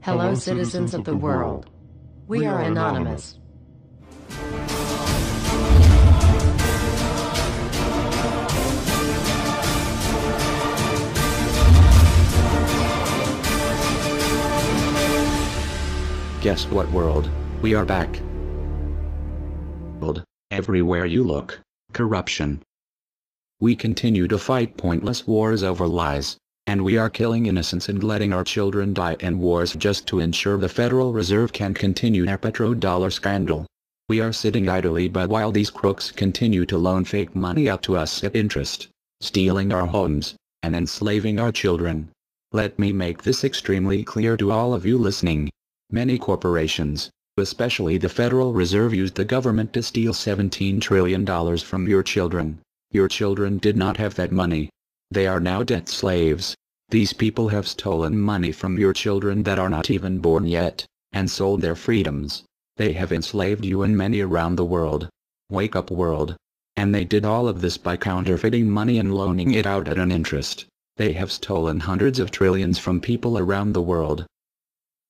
Hello, citizens of the world. We are anonymous. Guess what, world? We are back. Everywhere you look, corruption. We continue to fight pointless wars over lies, and we are killing innocents and letting our children die in wars just to ensure the Federal Reserve can continue their petrodollar scandal. We are sitting idly by while these crooks continue to loan fake money out to us at interest, stealing our homes, and enslaving our children. Let me make this extremely clear to all of you listening. Many corporations, especially the Federal Reserve, used the government to steal $17 trillion from your children. Your children did not have that money. They are now debt slaves. These people have stolen money from your children that are not even born yet, and sold their freedoms. They have enslaved you and many around the world. Wake up, world. And they did all of this by counterfeiting money and loaning it out at an interest. They have stolen hundreds of trillions from people around the world.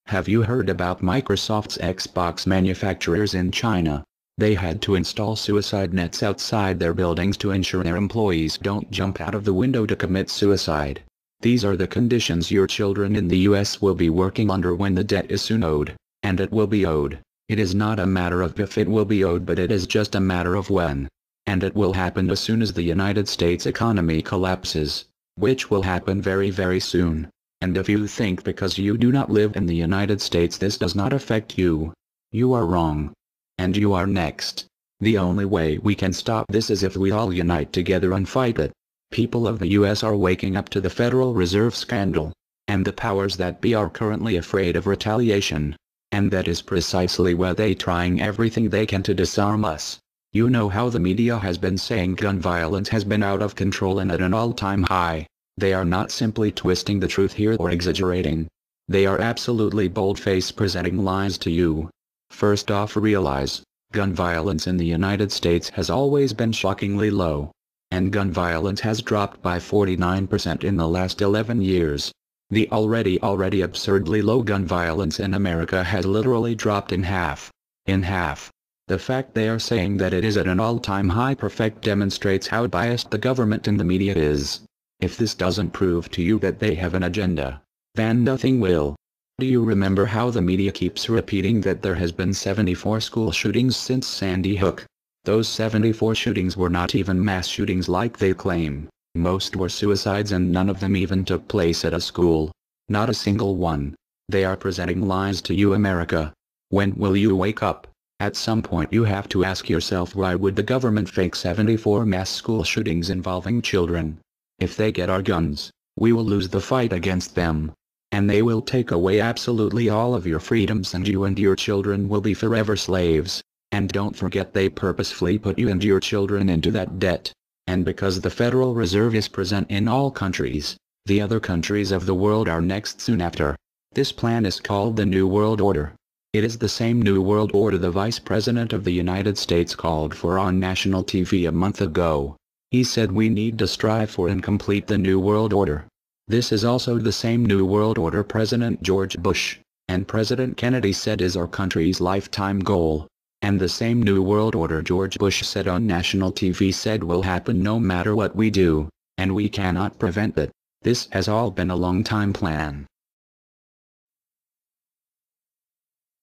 Have you heard about Microsoft's Xbox manufacturers in China? They had to install suicide nets outside their buildings to ensure their employees don't jump out of the window to commit suicide. These are the conditions your children in the US will be working under when the debt is soon owed, and it will be owed. It is not a matter of if it will be owed, but it is just a matter of when. And it will happen as soon as the United States economy collapses, which will happen very, very soon. And if you think because you do not live in the United States this does not affect you, you are wrong. And you are next. The only way we can stop this is if we all unite together and fight it. People of the US are waking up to the Federal Reserve scandal, and the powers that be are currently afraid of retaliation. And that is precisely why they trying everything they can to disarm us. You know how the media has been saying gun violence has been out of control and at an all-time high. They are not simply twisting the truth here or exaggerating. They are absolutely bold-faced presenting lies to you. First off, realize, gun violence in the United States has always been shockingly low. And gun violence has dropped by 49% in the last 11 years. The already absurdly low gun violence in America has literally dropped in half. In half. The fact they are saying that it is at an all-time high perfect demonstrates how biased the government and the media is. If this doesn't prove to you that they have an agenda, then nothing will. Do you remember how the media keeps repeating that there has been 74 school shootings since Sandy Hook? Those 74 shootings were not even mass shootings like they claim. Most were suicides and none of them even took place at a school. Not a single one. They are presenting lies to you, America. When will you wake up? At some point you have to ask yourself, why would the government fake 74 mass school shootings involving children? If they get our guns, we will lose the fight against them. And they will take away absolutely all of your freedoms and you and your children will be forever slaves. And don't forget they purposefully put you and your children into that debt. And because the Federal Reserve is present in all countries, the other countries of the world are next soon after. This plan is called the New World Order. It is the same New World Order the Vice President of the United States called for on national TV a month ago. He said we need to strive for and complete the New World Order. This is also the same New World Order President George Bush and President Kennedy said is our country's lifetime goal. And the same New World Order George Bush said on national TV said will happen no matter what we do, and we cannot prevent it. This has all been a long-time plan.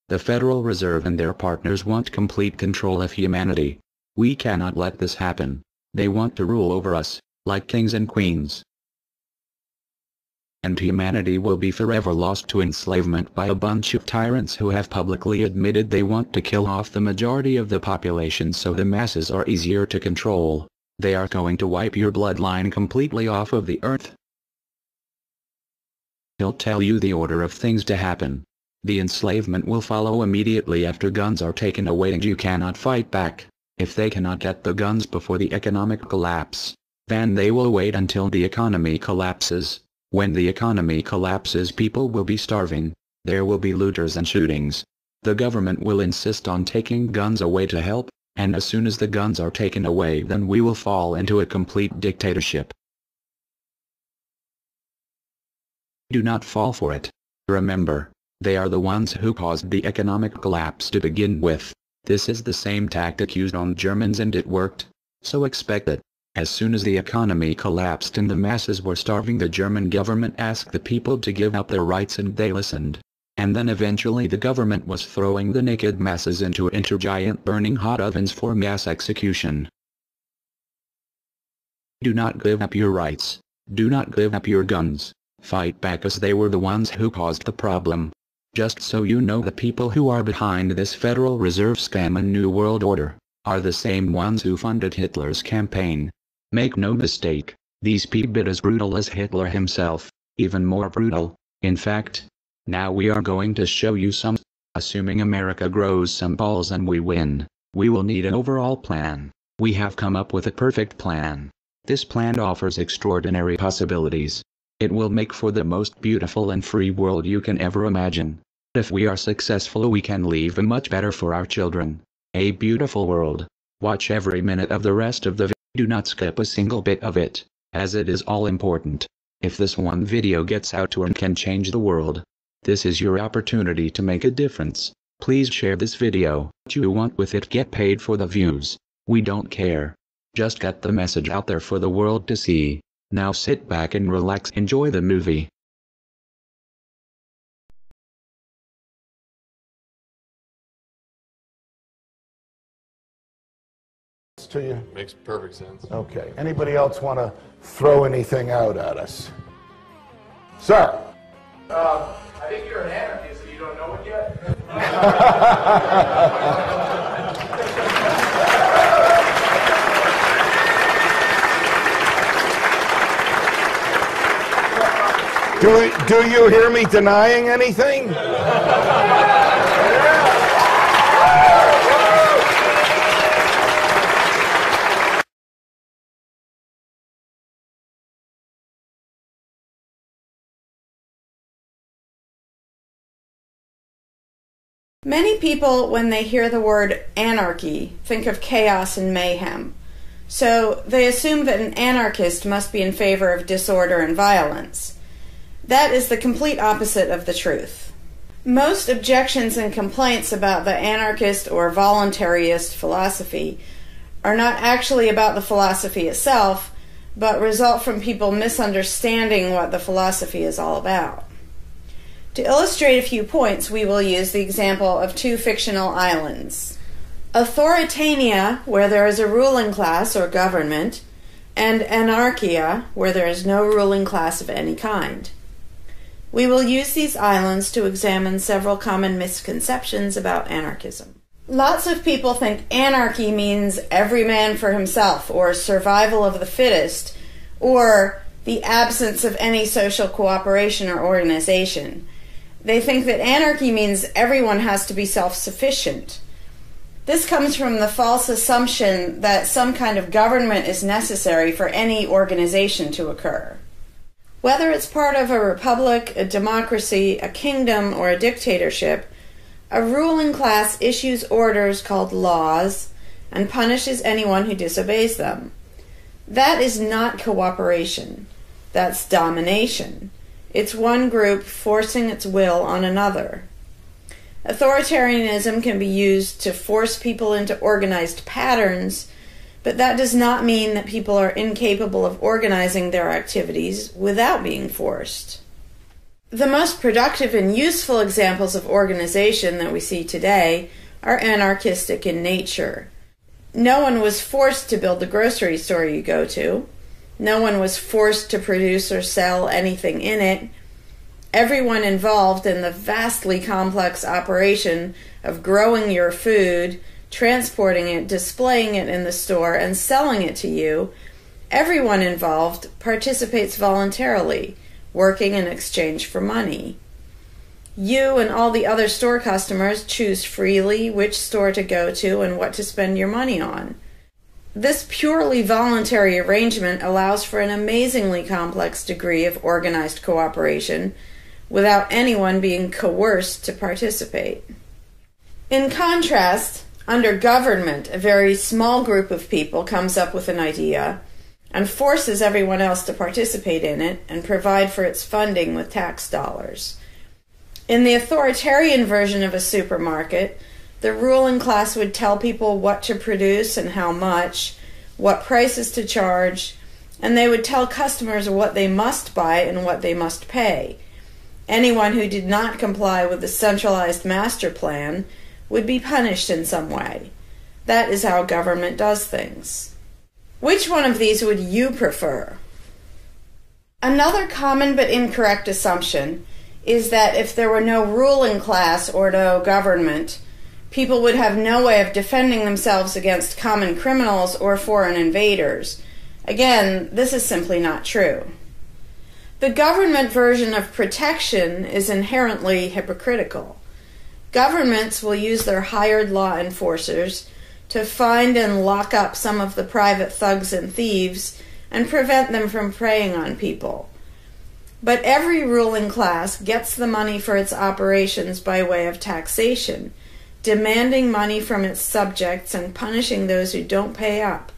The Federal Reserve and their partners want complete control of humanity. We cannot let this happen. They want to rule over us, like kings and queens. And humanity will be forever lost to enslavement by a bunch of tyrants who have publicly admitted they want to kill off the majority of the population so the masses are easier to control. They are going to wipe your bloodline completely off of the earth. He'll tell you the order of things to happen. The enslavement will follow immediately after guns are taken away and you cannot fight back. If they cannot get the guns before the economic collapse, then they will wait until the economy collapses. When the economy collapses, people will be starving. There will be looters and shootings. The government will insist on taking guns away to help, and as soon as the guns are taken away, then we will fall into a complete dictatorship. Do not fall for it. Remember, They are the ones who caused the economic collapse to begin with. This is the same tactic used on Germans and it worked. So expect it. As soon as the economy collapsed and the masses were starving, the German government asked the people to give up their rights and they listened. And then eventually the government was throwing the naked masses into giant burning hot ovens for mass execution. Do not give up your rights. Do not give up your guns. Fight back, as they were the ones who caused the problem. Just so you know, the people who are behind this Federal Reserve scam and New World Order are the same ones who funded Hitler's campaign. Make no mistake, these people are as brutal as Hitler himself, even more brutal. In fact, now we are going to show you some. Assuming America grows some balls and we win, we will need an overall plan. We have come up with a perfect plan. This plan offers extraordinary possibilities. It will make for the most beautiful and free world you can ever imagine. If we are successful, we can leave a much better for our children. A beautiful world. Watch every minute of the rest of the video. Do not skip a single bit of it, as it is all important. If this one video gets out to and can change the world, this is your opportunity to make a difference. Please share this video. What you want with it, get paid for the views. We don't care. Just get the message out there for the world to see. Now sit back and relax, enjoy the movie. To you? Makes perfect sense. Okay. Anybody else want to throw anything out at us? Sir? I think you're an anarchist and you don't know it yet. Do you hear me denying anything? Many people, when they hear the word anarchy, think of chaos and mayhem. So they assume that an anarchist must be in favor of disorder and violence. That is the complete opposite of the truth. Most objections and complaints about the anarchist or voluntarist philosophy are not actually about the philosophy itself, but result from people misunderstanding what the philosophy is all about. To illustrate a few points, we will use the example of two fictional islands. Authoritania, where there is a ruling class or government, and Anarchia, where there is no ruling class of any kind. We will use these islands to examine several common misconceptions about anarchism. Lots of people think anarchy means every man for himself, or survival of the fittest, or the absence of any social cooperation or organization. They think that anarchy means everyone has to be self-sufficient. This comes from the false assumption that some kind of government is necessary for any organization to occur. Whether it's part of a republic, a democracy, a kingdom, or a dictatorship, a ruling class issues orders called laws and punishes anyone who disobeys them. That is not cooperation. That's domination. It's one group forcing its will on another. Authoritarianism can be used to force people into organized patterns, but that does not mean that people are incapable of organizing their activities without being forced. The most productive and useful examples of organization that we see today are anarchistic in nature. No one was forced to build the grocery store you go to. No one was forced to produce or sell anything in it. Everyone involved in the vastly complex operation of growing your food, transporting it, displaying it in the store, and selling it to you, everyone involved participates voluntarily, working in exchange for money. You and all the other store customers choose freely which store to go to and what to spend your money on. This purely voluntary arrangement allows for an amazingly complex degree of organized cooperation without anyone being coerced to participate. In contrast, under government, a very small group of people comes up with an idea and forces everyone else to participate in it and provide for its funding with tax dollars. In the authoritarian version of a supermarket, the ruling class would tell people what to produce and how much, what prices to charge, and they would tell customers what they must buy and what they must pay. Anyone who did not comply with the centralized master plan would be punished in some way. That is how government does things. Which one of these would you prefer? Another common but incorrect assumption is that if there were no ruling class or no government, people would have no way of defending themselves against common criminals or foreign invaders. Again, this is simply not true. The government version of protection is inherently hypocritical. Governments will use their hired law enforcers to find and lock up some of the private thugs and thieves and prevent them from preying on people. But every ruling class gets the money for its operations by way of taxation, demanding money from its subjects and punishing those who don't pay up.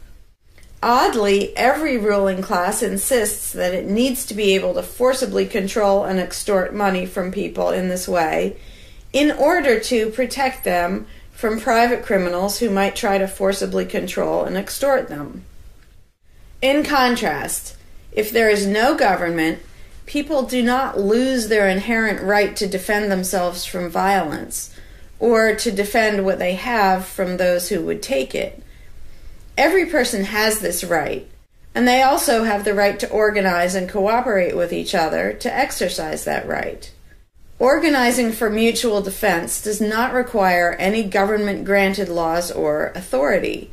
Oddly, every ruling class insists that it needs to be able to forcibly control and extort money from people in this way in order to protect them from private criminals who might try to forcibly control and extort them. In contrast, if there is no government, people do not lose their inherent right to defend themselves from violence or to defend what they have from those who would take it. Every person has this right, and they also have the right to organize and cooperate with each other to exercise that right. Organizing for mutual defense does not require any government-granted laws or authority.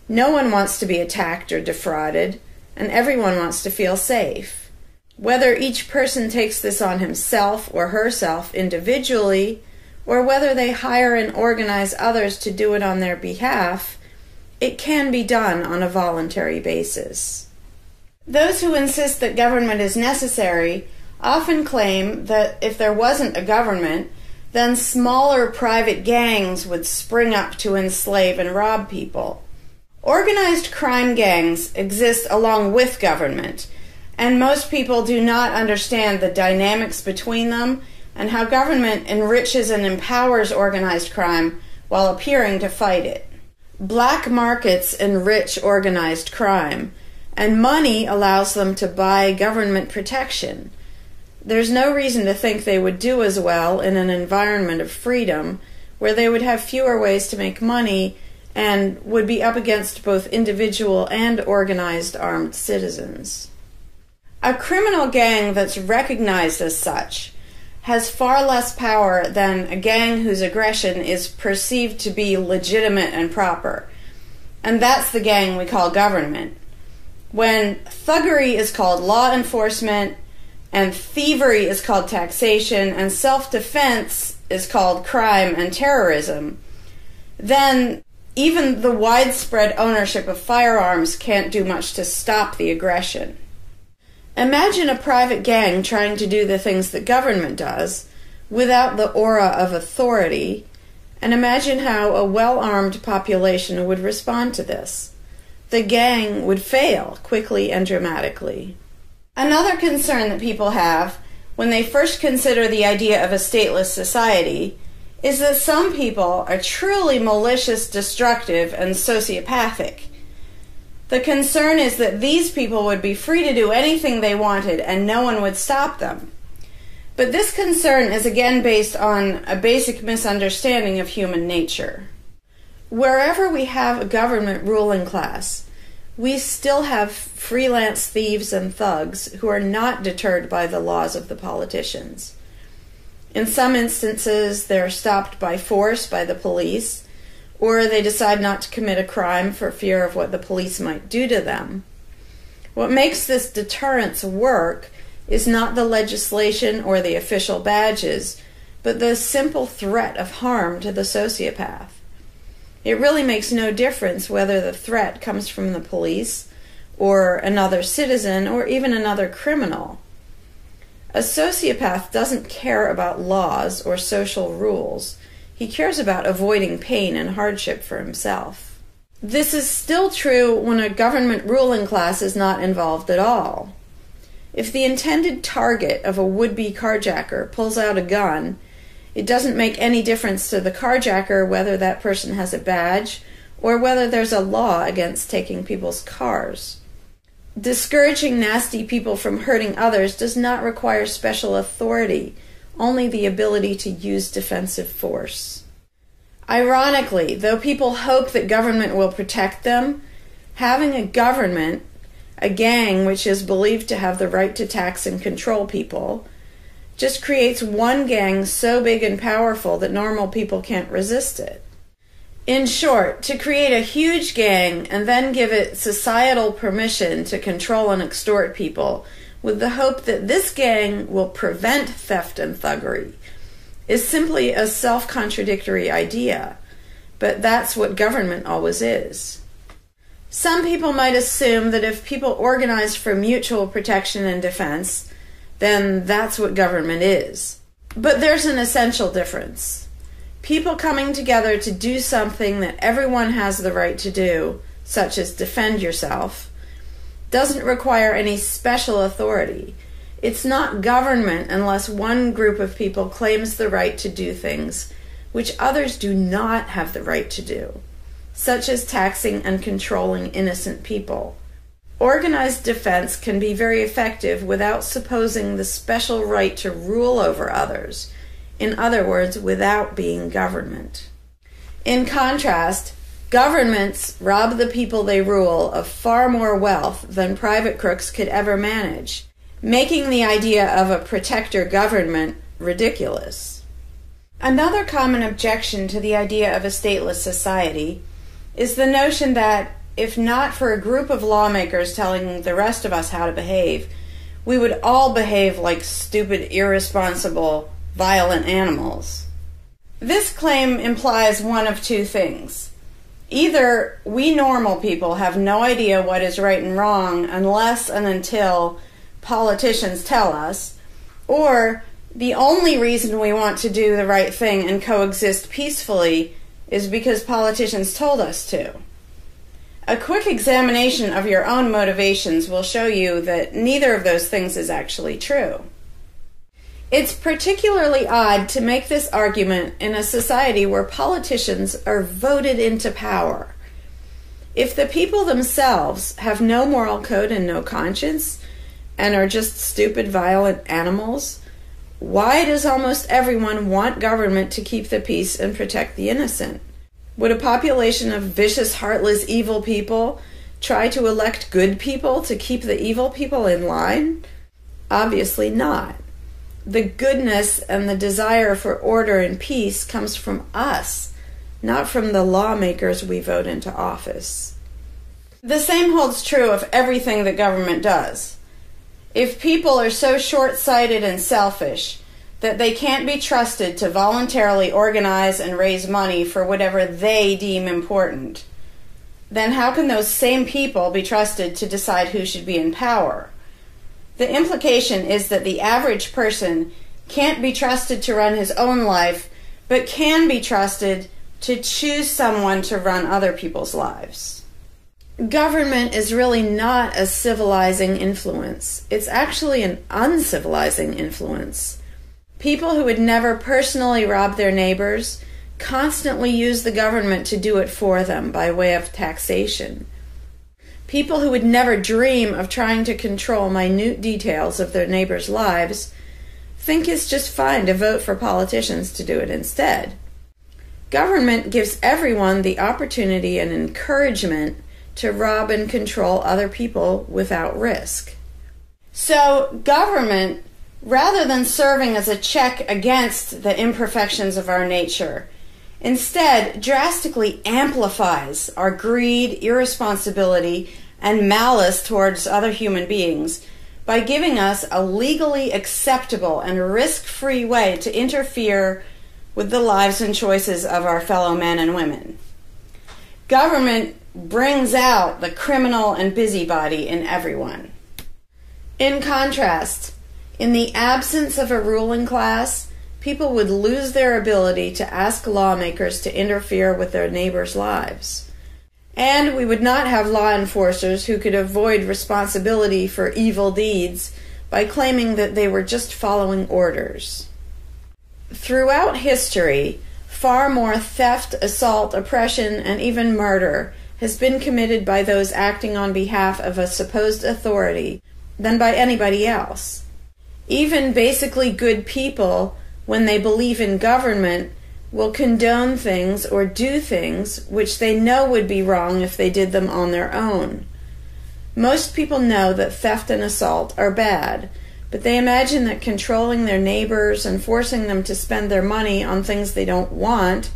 No one wants to be attacked or defrauded, and everyone wants to feel safe. Whether each person takes this on himself or herself individually, or whether they hire and organize others to do it on their behalf, it can be done on a voluntary basis. Those who insist that government is necessary often claim that if there wasn't a government, then smaller private gangs would spring up to enslave and rob people. Organized crime gangs exist along with government, and most people do not understand the dynamics between them and how government enriches and empowers organized crime while appearing to fight it. Black markets enrich organized crime, and money allows them to buy government protection. There's no reason to think they would do as well in an environment of freedom, where they would have fewer ways to make money and would be up against both individual and organized armed citizens. A criminal gang that's recognized as such has far less power than a gang whose aggression is perceived to be legitimate and proper. And that's the gang we call government. When thuggery is called law enforcement, and thievery is called taxation, and self-defense is called crime and terrorism, then even the widespread ownership of firearms can't do much to stop the aggression. Imagine a private gang trying to do the things that government does without the aura of authority, and imagine how a well-armed population would respond to this. The gang would fail quickly and dramatically. Another concern that people have when they first consider the idea of a stateless society is that some people are truly malicious, destructive, and sociopathic. The concern is that these people would be free to do anything they wanted and no one would stop them. But this concern is again based on a basic misunderstanding of human nature. Wherever we have a government ruling class, we still have freelance thieves and thugs who are not deterred by the laws of the politicians. In some instances, they're stopped by force by the police, or they decide not to commit a crime for fear of what the police might do to them. What makes this deterrence work is not the legislation or the official badges, but the simple threat of harm to the sociopath. It really makes no difference whether the threat comes from the police, or another citizen, or even another criminal. A sociopath doesn't care about laws or social rules. He cares about avoiding pain and hardship for himself. This is still true when a government ruling class is not involved at all. If the intended target of a would-be carjacker pulls out a gun, it doesn't make any difference to the carjacker whether that person has a badge or whether there's a law against taking people's cars. Discouraging nasty people from hurting others does not require special authority, only the ability to use defensive force. Ironically, though people hope that government will protect them, having a government, a gang which is believed to have the right to tax and control people, just creates one gang so big and powerful that normal people can't resist it. In short, to create a huge gang and then give it societal permission to control and extort people with the hope that this gang will prevent theft and thuggery is simply a self-contradictory idea, but that's what government always is. Some people might assume that if people organize for mutual protection and defense, then that's what government is. But there's an essential difference. People coming together to do something that everyone has the right to do, such as defend yourself, doesn't require any special authority. It's not government unless one group of people claims the right to do things which others do not have the right to do, such as taxing and controlling innocent people. Organized defense can be very effective without supposing the special right to rule over others. In other words, without being government. In contrast, governments rob the people they rule of far more wealth than private crooks could ever manage, making the idea of a protector government ridiculous. Another common objection to the idea of a stateless society is the notion that, if not for a group of lawmakers telling the rest of us how to behave, we would all behave like stupid, irresponsible, violent animals. This claim implies one of two things. Either we normal people have no idea what is right and wrong unless and until politicians tell us, or the only reason we want to do the right thing and coexist peacefully is because politicians told us to. A quick examination of your own motivations will show you that neither of those things is actually true. It's particularly odd to make this argument in a society where politicians are voted into power. If the people themselves have no moral code and no conscience, and are just stupid, violent animals, why does almost everyone want government to keep the peace and protect the innocent? Would a population of vicious, heartless, evil people try to elect good people to keep the evil people in line? Obviously not. The goodness and the desire for order and peace comes from us, not from the lawmakers we vote into office. The same holds true of everything that government does. If people are so short-sighted and selfish that they can't be trusted to voluntarily organize and raise money for whatever they deem important, then how can those same people be trusted to decide who should be in power? The implication is that the average person can't be trusted to run his own life, but can be trusted to choose someone to run other people's lives. Government is really not a civilizing influence. It's actually an uncivilizing influence. People who would never personally rob their neighbors constantly use the government to do it for them by way of taxation. People who would never dream of trying to control minute details of their neighbors' lives think it's just fine to vote for politicians to do it instead. Government gives everyone the opportunity and encouragement to rob and control other people without risk. So government, rather than serving as a check against the imperfections of our nature, instead drastically amplifies our greed, irresponsibility, and malice towards other human beings by giving us a legally acceptable and risk-free way to interfere with the lives and choices of our fellow men and women. Government brings out the criminal and busybody in everyone. In contrast, in the absence of a ruling class, people would lose their ability to ask lawmakers to interfere with their neighbors' lives. And we would not have law enforcers who could avoid responsibility for evil deeds by claiming that they were just following orders. Throughout history, far more theft, assault, oppression, and even murder has been committed by those acting on behalf of a supposed authority than by anybody else. Even basically good people, when they believe in government, will condone things or do things which they know would be wrong if they did them on their own. Most people know that theft and assault are bad, but they imagine that controlling their neighbors and forcing them to spend their money on things they don't want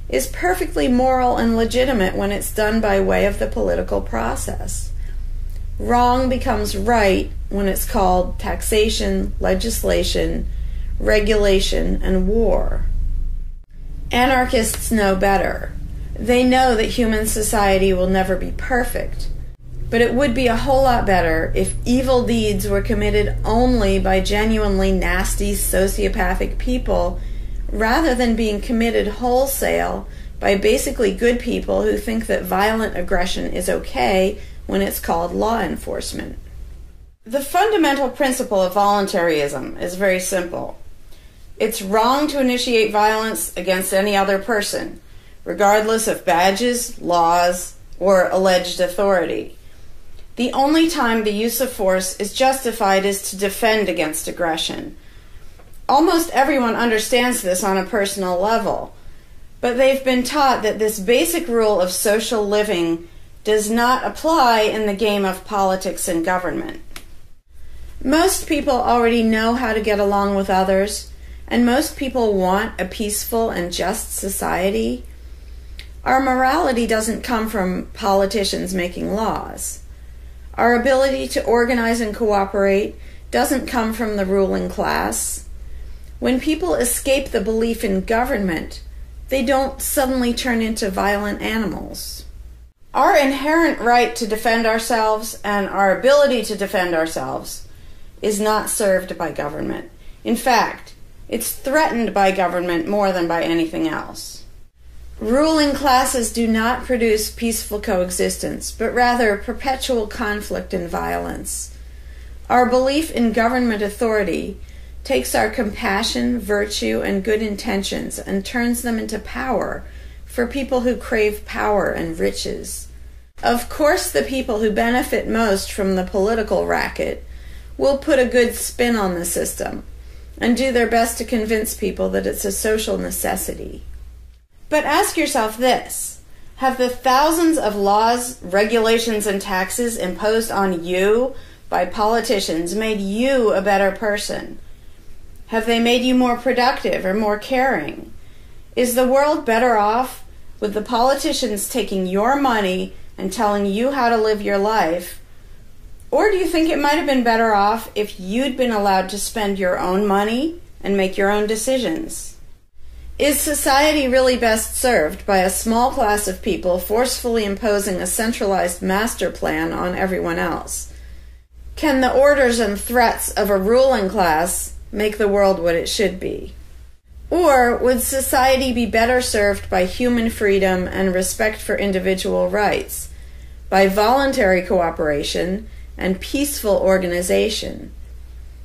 is perfectly moral and legitimate when it's done by way of the political process. Wrong becomes right when it's called taxation, legislation, regulation, and war. Anarchists know better. They know that human society will never be perfect, but it would be a whole lot better if evil deeds were committed only by genuinely nasty, sociopathic people, rather than being committed wholesale by basically good people who think that violent aggression is okay when it's called law enforcement. The fundamental principle of voluntarism is very simple. It's wrong to initiate violence against any other person, regardless of badges, laws, or alleged authority. The only time the use of force is justified is to defend against aggression. Almost everyone understands this on a personal level, but they've been taught that this basic rule of social living does not apply in the game of politics and government. Most people already know how to get along with others, and most people want a peaceful and just society. Our morality doesn't come from politicians making laws. Our ability to organize and cooperate doesn't come from the ruling class. When people escape the belief in government, they don't suddenly turn into violent animals. Our inherent right to defend ourselves and our ability to defend ourselves is not served by government. In fact, it's threatened by government more than by anything else. Ruling classes do not produce peaceful coexistence, but rather perpetual conflict and violence. Our belief in government authority takes our compassion, virtue, and good intentions and turns them into power for people who crave power and riches. Of course, the people who benefit most from the political racket will put a good spin on the system and do their best to convince people that it's a social necessity. But ask yourself this: have the thousands of laws, regulations, and taxes imposed on you by politicians made you a better person? Have they made you more productive or more caring? Is the world better off with the politicians taking your money and telling you how to live your life? Or do you think it might have been better off if you'd been allowed to spend your own money and make your own decisions? Is society really best served by a small class of people forcefully imposing a centralized master plan on everyone else? Can the orders and threats of a ruling class make the world what it should be? Or would society be better served by human freedom and respect for individual rights, by voluntary cooperation and peaceful organization?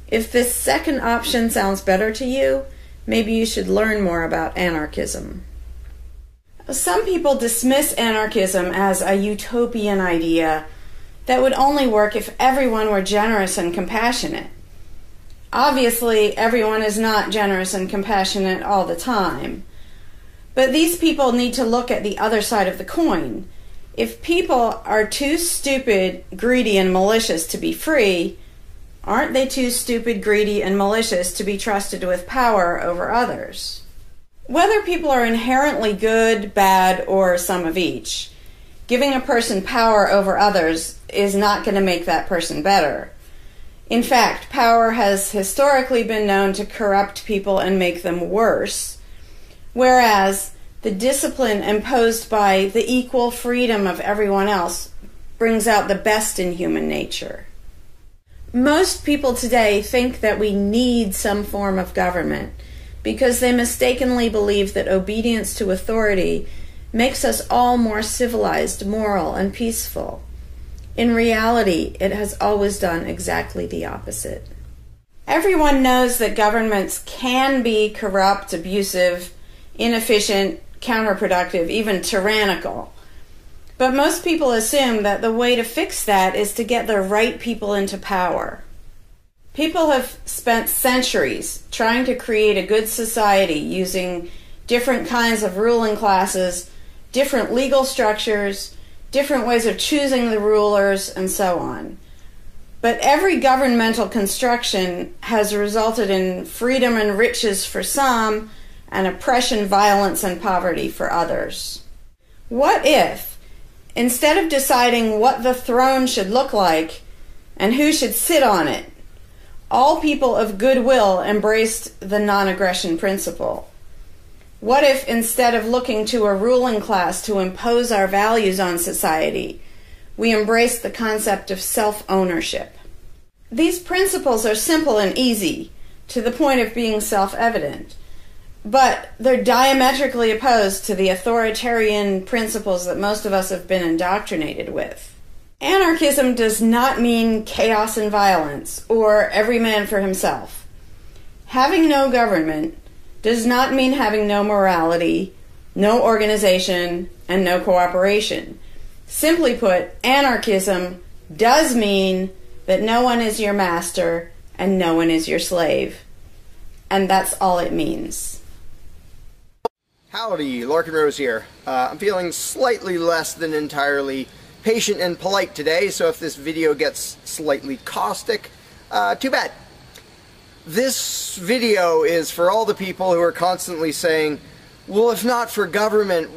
If this second option sounds better to you, maybe you should learn more about anarchism. Some people dismiss anarchism as a utopian idea that would only work if everyone were generous and compassionate. Obviously, everyone is not generous and compassionate all the time. But these people need to look at the other side of the coin. If people are too stupid, greedy, and malicious to be free, aren't they too stupid, greedy, and malicious to be trusted with power over others? Whether people are inherently good, bad, or some of each, giving a person power over others is not going to make that person better. In fact, power has historically been known to corrupt people and make them worse, whereas the discipline imposed by the equal freedom of everyone else brings out the best in human nature. Most people today think that we need some form of government because they mistakenly believe that obedience to authority makes us all more civilized, moral, and peaceful. In reality, it has always done exactly the opposite. Everyone knows that governments can be corrupt, abusive, inefficient, counterproductive, even tyrannical. But most people assume that the way to fix that is to get the right people into power. People have spent centuries trying to create a good society using different kinds of ruling classes, different legal structures, different ways of choosing the rulers, and so on. But every governmental construction has resulted in freedom and riches for some, and oppression, violence, and poverty for others. What if, instead of deciding what the throne should look like and who should sit on it, all people of goodwill embraced the non-aggression principle? What if, instead of looking to a ruling class to impose our values on society, we embraced the concept of self-ownership? These principles are simple and easy, to the point of being self-evident, but they're diametrically opposed to the authoritarian principles that most of us have been indoctrinated with. Anarchism does not mean chaos and violence, or every man for himself. Having no government does not mean having no morality, no organization, and no cooperation. Simply put, anarchism does mean that no one is your master and no one is your slave. And that's all it means. Howdy, Larkin Rose here. I'm feeling slightly less than entirely patient and polite today, so if this video gets slightly caustic, too bad. This video is for all the people who are constantly saying, well, if not for government,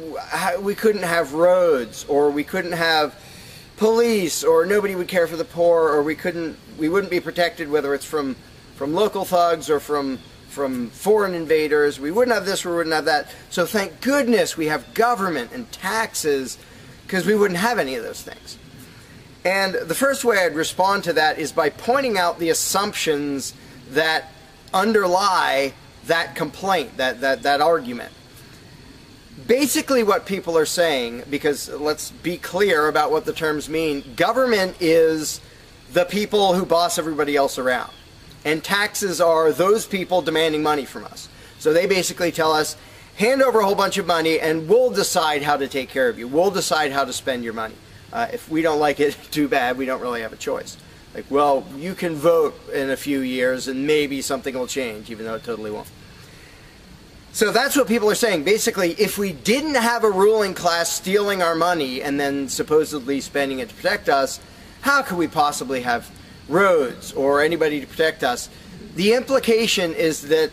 we couldn't have roads, or we couldn't have police, or nobody would care for the poor, or we wouldn't be protected, whether it's from local thugs or from foreign invaders. We wouldn't have this, we wouldn't have that. So thank goodness we have government and taxes, because we wouldn't have any of those things. And the first way I'd respond to that is by pointing out the assumptions that underlie that complaint, that argument. Basically what people are saying, because let's be clear about what the terms mean, government is the people who boss everybody else around. And taxes are those people demanding money from us. So they basically tell us, hand over a whole bunch of money and we'll decide how to take care of you. We'll decide how to spend your money. If we don't like it, too bad, we don't really have a choice. Like, well, you can vote in a few years and maybe something will change, even though it totally won't. So that's what people are saying. Basically, if we didn't have a ruling class stealing our money and then supposedly spending it to protect us, how could we possibly have roads or anybody to protect us? The implication is that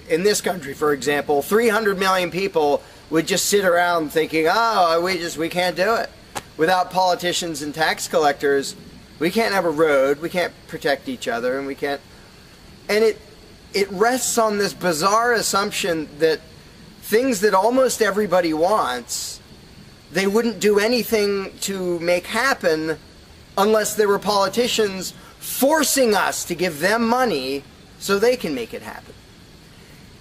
in this country, for example, 300 million people would just sit around thinking, oh, we can't do it. Without politicians and tax collectors, we can't have a road, we can't protect each other, and we can't... And it rests on this bizarre assumption that things that almost everybody wants, they wouldn't do anything to make happen unless there were politicians forcing us to give them money so they can make it happen.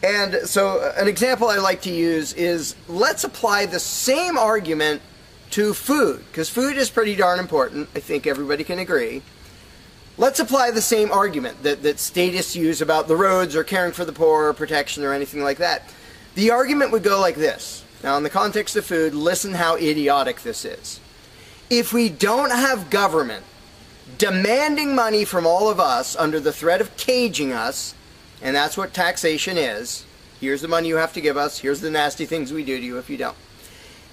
And so an example I like to use is, let's apply the same argument to food, because food is pretty darn important. I think everybody can agree. Let's apply the same argument that statists use about the roads or caring for the poor or protection or anything like that. The argument would go like this. Now, in the context of food, listen how idiotic this is. If we don't have government demanding money from all of us under the threat of caging us, and that's what taxation is, here's the money you have to give us, here's the nasty things we do to you if you don't.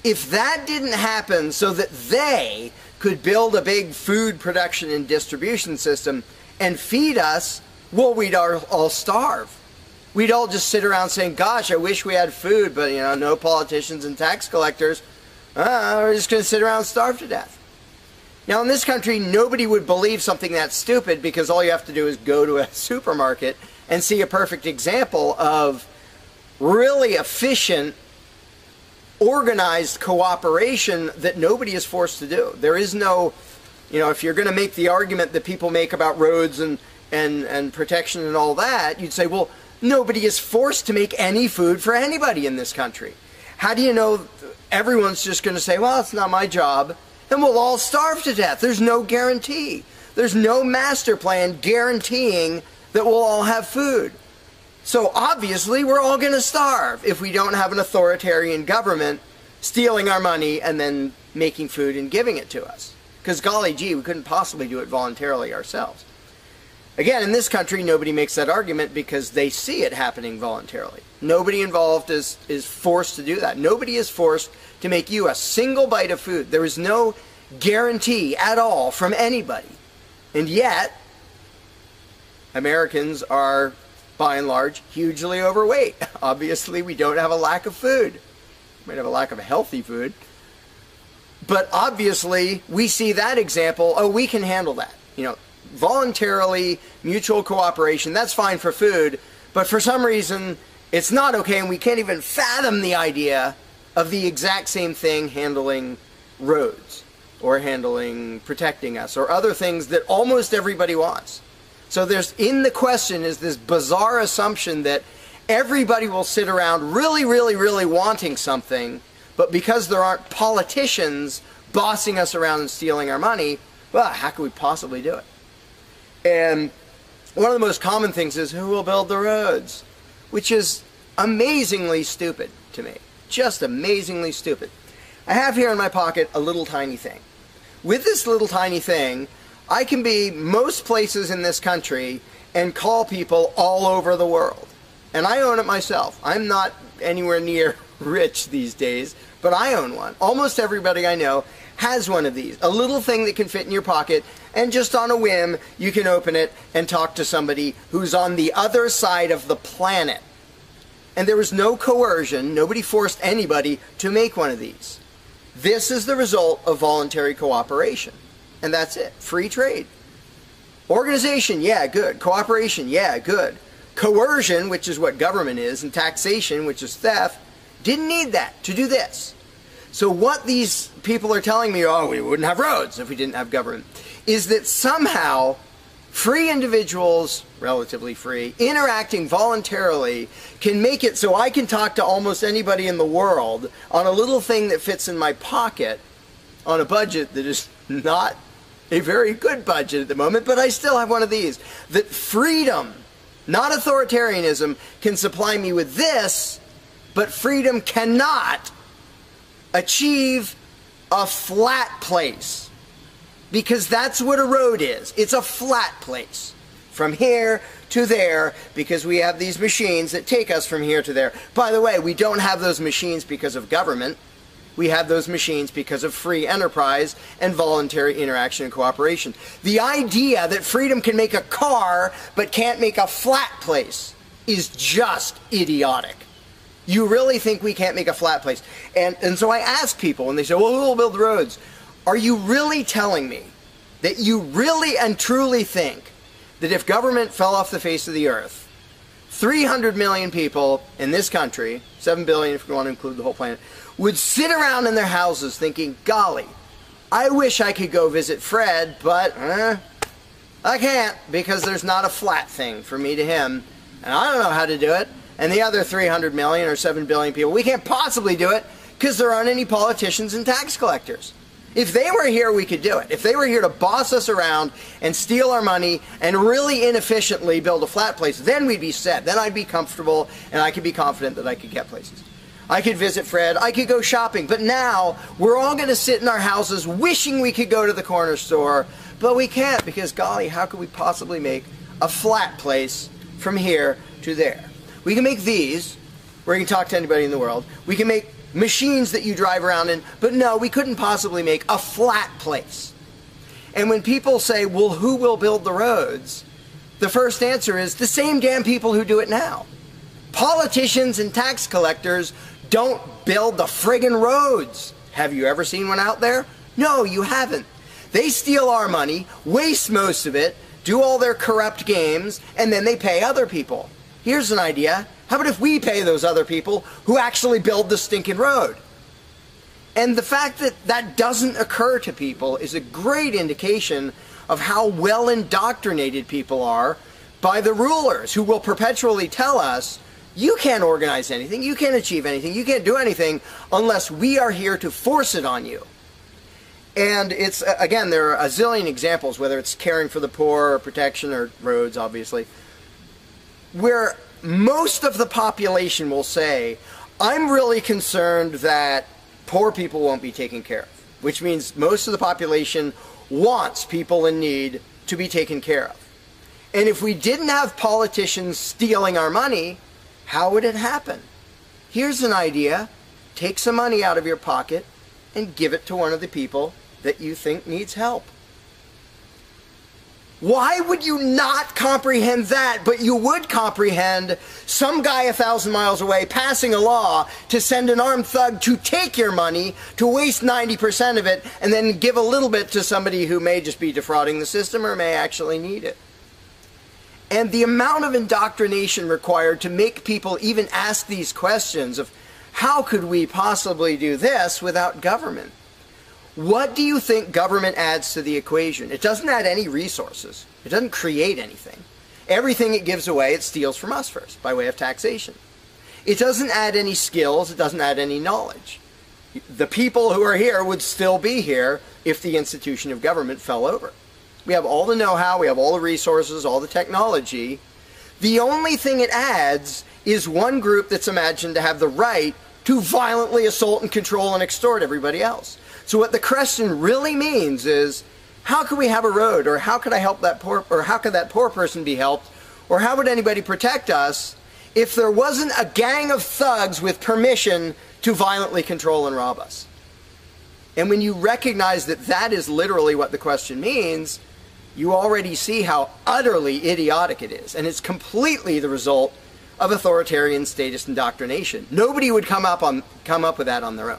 If that didn't happen so that they could build a big food production and distribution system and feed us, well, we'd all starve. We'd all just sit around saying, gosh, I wish we had food, but, you know, no politicians and tax collectors. We're just going to sit around and starve to death. Now, in this country, nobody would believe something that stupid, because all you have to do is go to a supermarket and see a perfect example of really efficient, organized cooperation that nobody is forced to do. There is no, you know, if you're going to make the argument that people make about roads and protection and all that, you'd say, well, nobody is forced to make any food for anybody in this country. How do you know everyone's just going to say, well, it's not my job, and we'll all starve to death? There's no guarantee. There's no master plan guaranteeing that we'll all have food. So obviously we're all going to starve if we don't have an authoritarian government stealing our money and then making food and giving it to us. Because golly gee, we couldn't possibly do it voluntarily ourselves. Again, in this country, nobody makes that argument because they see it happening voluntarily. Nobody involved is forced to do that. Nobody is forced to make you a single bite of food. There is no guarantee at all from anybody. And yet, Americans are, by and large, hugely overweight. Obviously, we don't have a lack of food. We might have a lack of healthy food. But obviously, we see that example, oh, we can handle that. You know, voluntarily, mutual cooperation, that's fine for food, but for some reason, it's not okay, and we can't even fathom the idea of the exact same thing handling roads, or handling protecting us, or other things that almost everybody wants. So there's, in the question, is this bizarre assumption that everybody will sit around really, really, really wanting something, but because there aren't politicians bossing us around and stealing our money, well, how could we possibly do it? And one of the most common things is, who will build the roads? Which is amazingly stupid to me. Just amazingly stupid. I have here in my pocket a little tiny thing. With this little tiny thing, I can be most places in this country and call people all over the world. And I own it myself. I'm not anywhere near rich these days, but I own one. Almost everybody I know has one of these. A little thing that can fit in your pocket, and just on a whim, you can open it and talk to somebody who's on the other side of the planet. And there was no coercion. Nobody forced anybody to make one of these. This is the result of voluntary cooperation. And that's it. Free trade. Organization, yeah, good. Cooperation, yeah, good. Coercion, which is what government is, and taxation, which is theft, didn't need that to do this. So what these people are telling me, oh, we wouldn't have roads if we didn't have government, is that somehow free individuals, relatively free, interacting voluntarily can make it so I can talk to almost anybody in the world on a little thing that fits in my pocket on a budget that is not a very good budget at the moment, but I still have one of these. That freedom, not authoritarianism, can supply me with this, but freedom cannot achieve a flat place. Because that's what a road is. It's a flat place. From here to there, because we have these machines that take us from here to there. By the way, we don't have those machines because of government. We have those machines because of free enterprise and voluntary interaction and cooperation. The idea that freedom can make a car but can't make a flat place is just idiotic. You really think we can't make a flat place? And so I ask people, and they say, well, who will build the roads? Are you really telling me that you really and truly think that if government fell off the face of the earth, 300 million people in this country, 7 billion if you want to include the whole planet, would sit around in their houses thinking, golly, I wish I could go visit Fred, but I can't because there's not a flat thing from me to him, and I don't know how to do it. And the other 300 million or 7 billion people, we can't possibly do it because there aren't any politicians and tax collectors. If they were here, we could do it. If they were here to boss us around and steal our money and really inefficiently build a flat place, then we'd be set. Then I'd be comfortable and I could be confident that I could get places. I could visit Fred, I could go shopping, but now we're all going to sit in our houses wishing we could go to the corner store, but we can't because, golly, how could we possibly make a flat place from here to there? We can make these, where you can talk to anybody in the world. We can make machines that you drive around in, but no, we couldn't possibly make a flat place. And when people say, well, who will build the roads? The first answer is the same damn people who do it now. Politicians and tax collectors don't build the friggin' roads. Have you ever seen one out there? No, you haven't. They steal our money, waste most of it, do all their corrupt games, and then they pay other people. Here's an idea. How about if we pay those other people who actually build the stinking road? And the fact that that doesn't occur to people is a great indication of how well indoctrinated people are by the rulers who will perpetually tell us, you can't organize anything, you can't achieve anything, you can't do anything unless we are here to force it on you. And it's, again, there are a zillion examples, whether it's caring for the poor or protection or roads, obviously. where most of the population will say, I'm really concerned that poor people won't be taken care of, which means most of the population wants people in need to be taken care of. And if we didn't have politicians stealing our money, how would it happen? Here's an idea. Take some money out of your pocket and give it to one of the people that you think needs help. Why would you not comprehend that, but you would comprehend some guy 1,000 miles away passing a law to send an armed thug to take your money, to waste 90% of it, and then give a little bit to somebody who may just be defrauding the system or may actually need it? And the amount of indoctrination required to make people even ask these questions of how could we possibly do this without government? What do you think government adds to the equation? It doesn't add any resources. It doesn't create anything. Everything it gives away, it steals from us first, by way of taxation. It doesn't add any skills. It doesn't add any knowledge. The people who are here would still be here if the institution of government fell over. We have all the know-how, we have all the resources, all the technology. The only thing it adds is one group that's imagined to have the right to violently assault and control and extort everybody else. So what the question really means is, how could we have a road, or how could I help that poor, or how could that poor person be helped, or how would anybody protect us if there wasn't a gang of thugs with permission to violently control and rob us? And when you recognize that that is literally what the question means, you already see how utterly idiotic it is. And it's completely the result of authoritarian statist indoctrination. Nobody would come up with that on their own.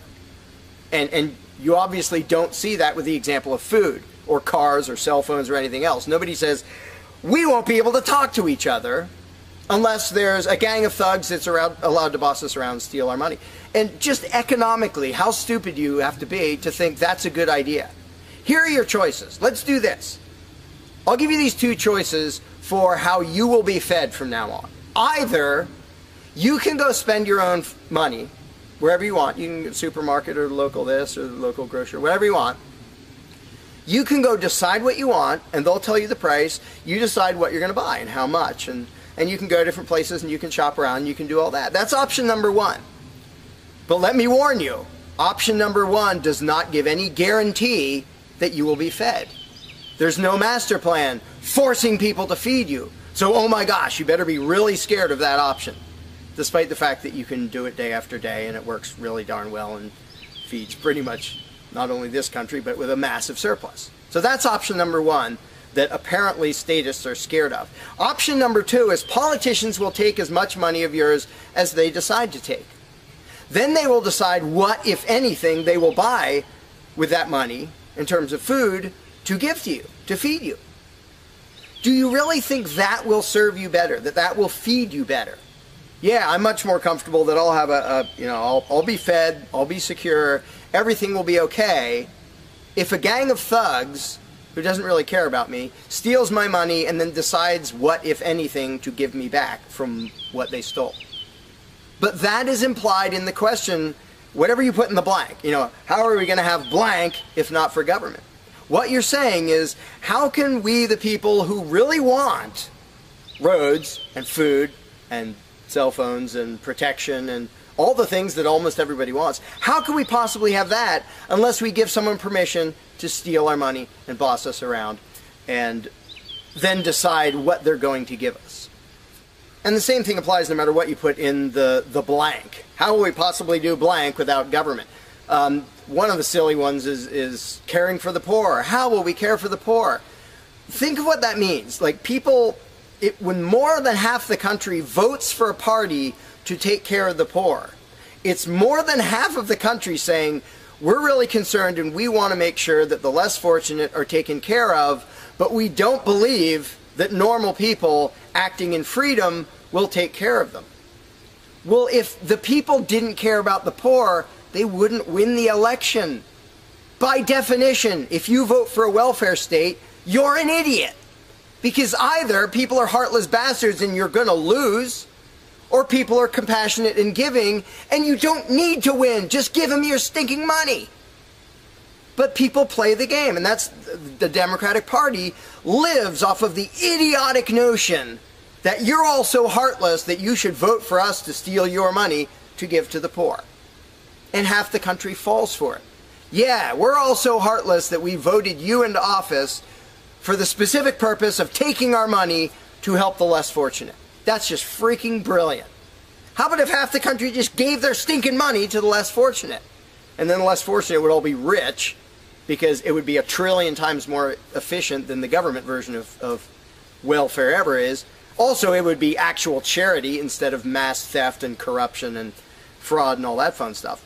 And you obviously don't see that with the example of food or cars or cell phones or anything else. Nobody says, we won't be able to talk to each other unless there's a gang of thugs that's allowed to boss us around and steal our money. And just economically, how stupid you have to be to think that's a good idea. Here are your choices. Let's do this. I'll give you these two choices for how you will be fed from now on. Either you can go spend your own money wherever you want. You can go to the supermarket or the local this or the local grocery, whatever you want. You can go decide what you want, and they'll tell you the price. You decide what you're going to buy and how much. And you can go to different places and you can shop around and you can do all that. That's option number one. But let me warn you, option number one does not give any guarantee that you will be fed. There's no master plan forcing people to feed you. So, oh my gosh, you better be really scared of that option, despite the fact that you can do it day after day and it works really darn well and feeds pretty much not only this country, but with a massive surplus. So that's option number one that apparently statists are scared of. Option number two is politicians will take as much money of yours as they decide to take. Then they will decide what, if anything, they will buy with that money in terms of food to give to you, to feed you. Do you really think that will serve you better, that will feed you better? Yeah, I'm much more comfortable that I'll have I'll be fed, I'll be secure, everything will be okay. If a gang of thugs who doesn't really care about me steals my money and then decides what, if anything, to give me back from what they stole. But that is implied in the question, whatever you put in the blank. How are we going to have blank if not for government? What you're saying is, how can we, the people who really want roads and food and cell phones and protection and all the things that almost everybody wants, how can we possibly have that unless we give someone permission to steal our money and boss us around and then decide what they're going to give us? And the same thing applies no matter what you put in the blank. How will we possibly do blank without government? One of the silly ones is caring for the poor. How will we care for the poor? Think of what that means. Like when more than half the country votes for a party to take care of the poor, it's more than half of the country saying, we're really concerned and we want to make sure that the less fortunate are taken care of, but we don't believe that normal people acting in freedom will take care of them. Well, if the people didn't care about the poor, they wouldn't win the election. By definition, if you vote for a welfare state, you're an idiot. Because either people are heartless bastards and you're going to lose, or people are compassionate and giving and you don't need to win. Just give them your stinking money. But people play the game, and that's the Democratic Party lives off of the idiotic notion that you're all so heartless that you should vote for us to steal your money to give to the poor. And half the country falls for it. Yeah, we're all so heartless that we voted you into office for the specific purpose of taking our money to help the less fortunate. That's just freaking brilliant. How about if half the country just gave their stinking money to the less fortunate? And then the less fortunate would all be rich, because it would be 1 trillion times more efficient than the government version of welfare ever is. Also, it would be actual charity instead of mass theft and corruption and fraud and all that fun stuff.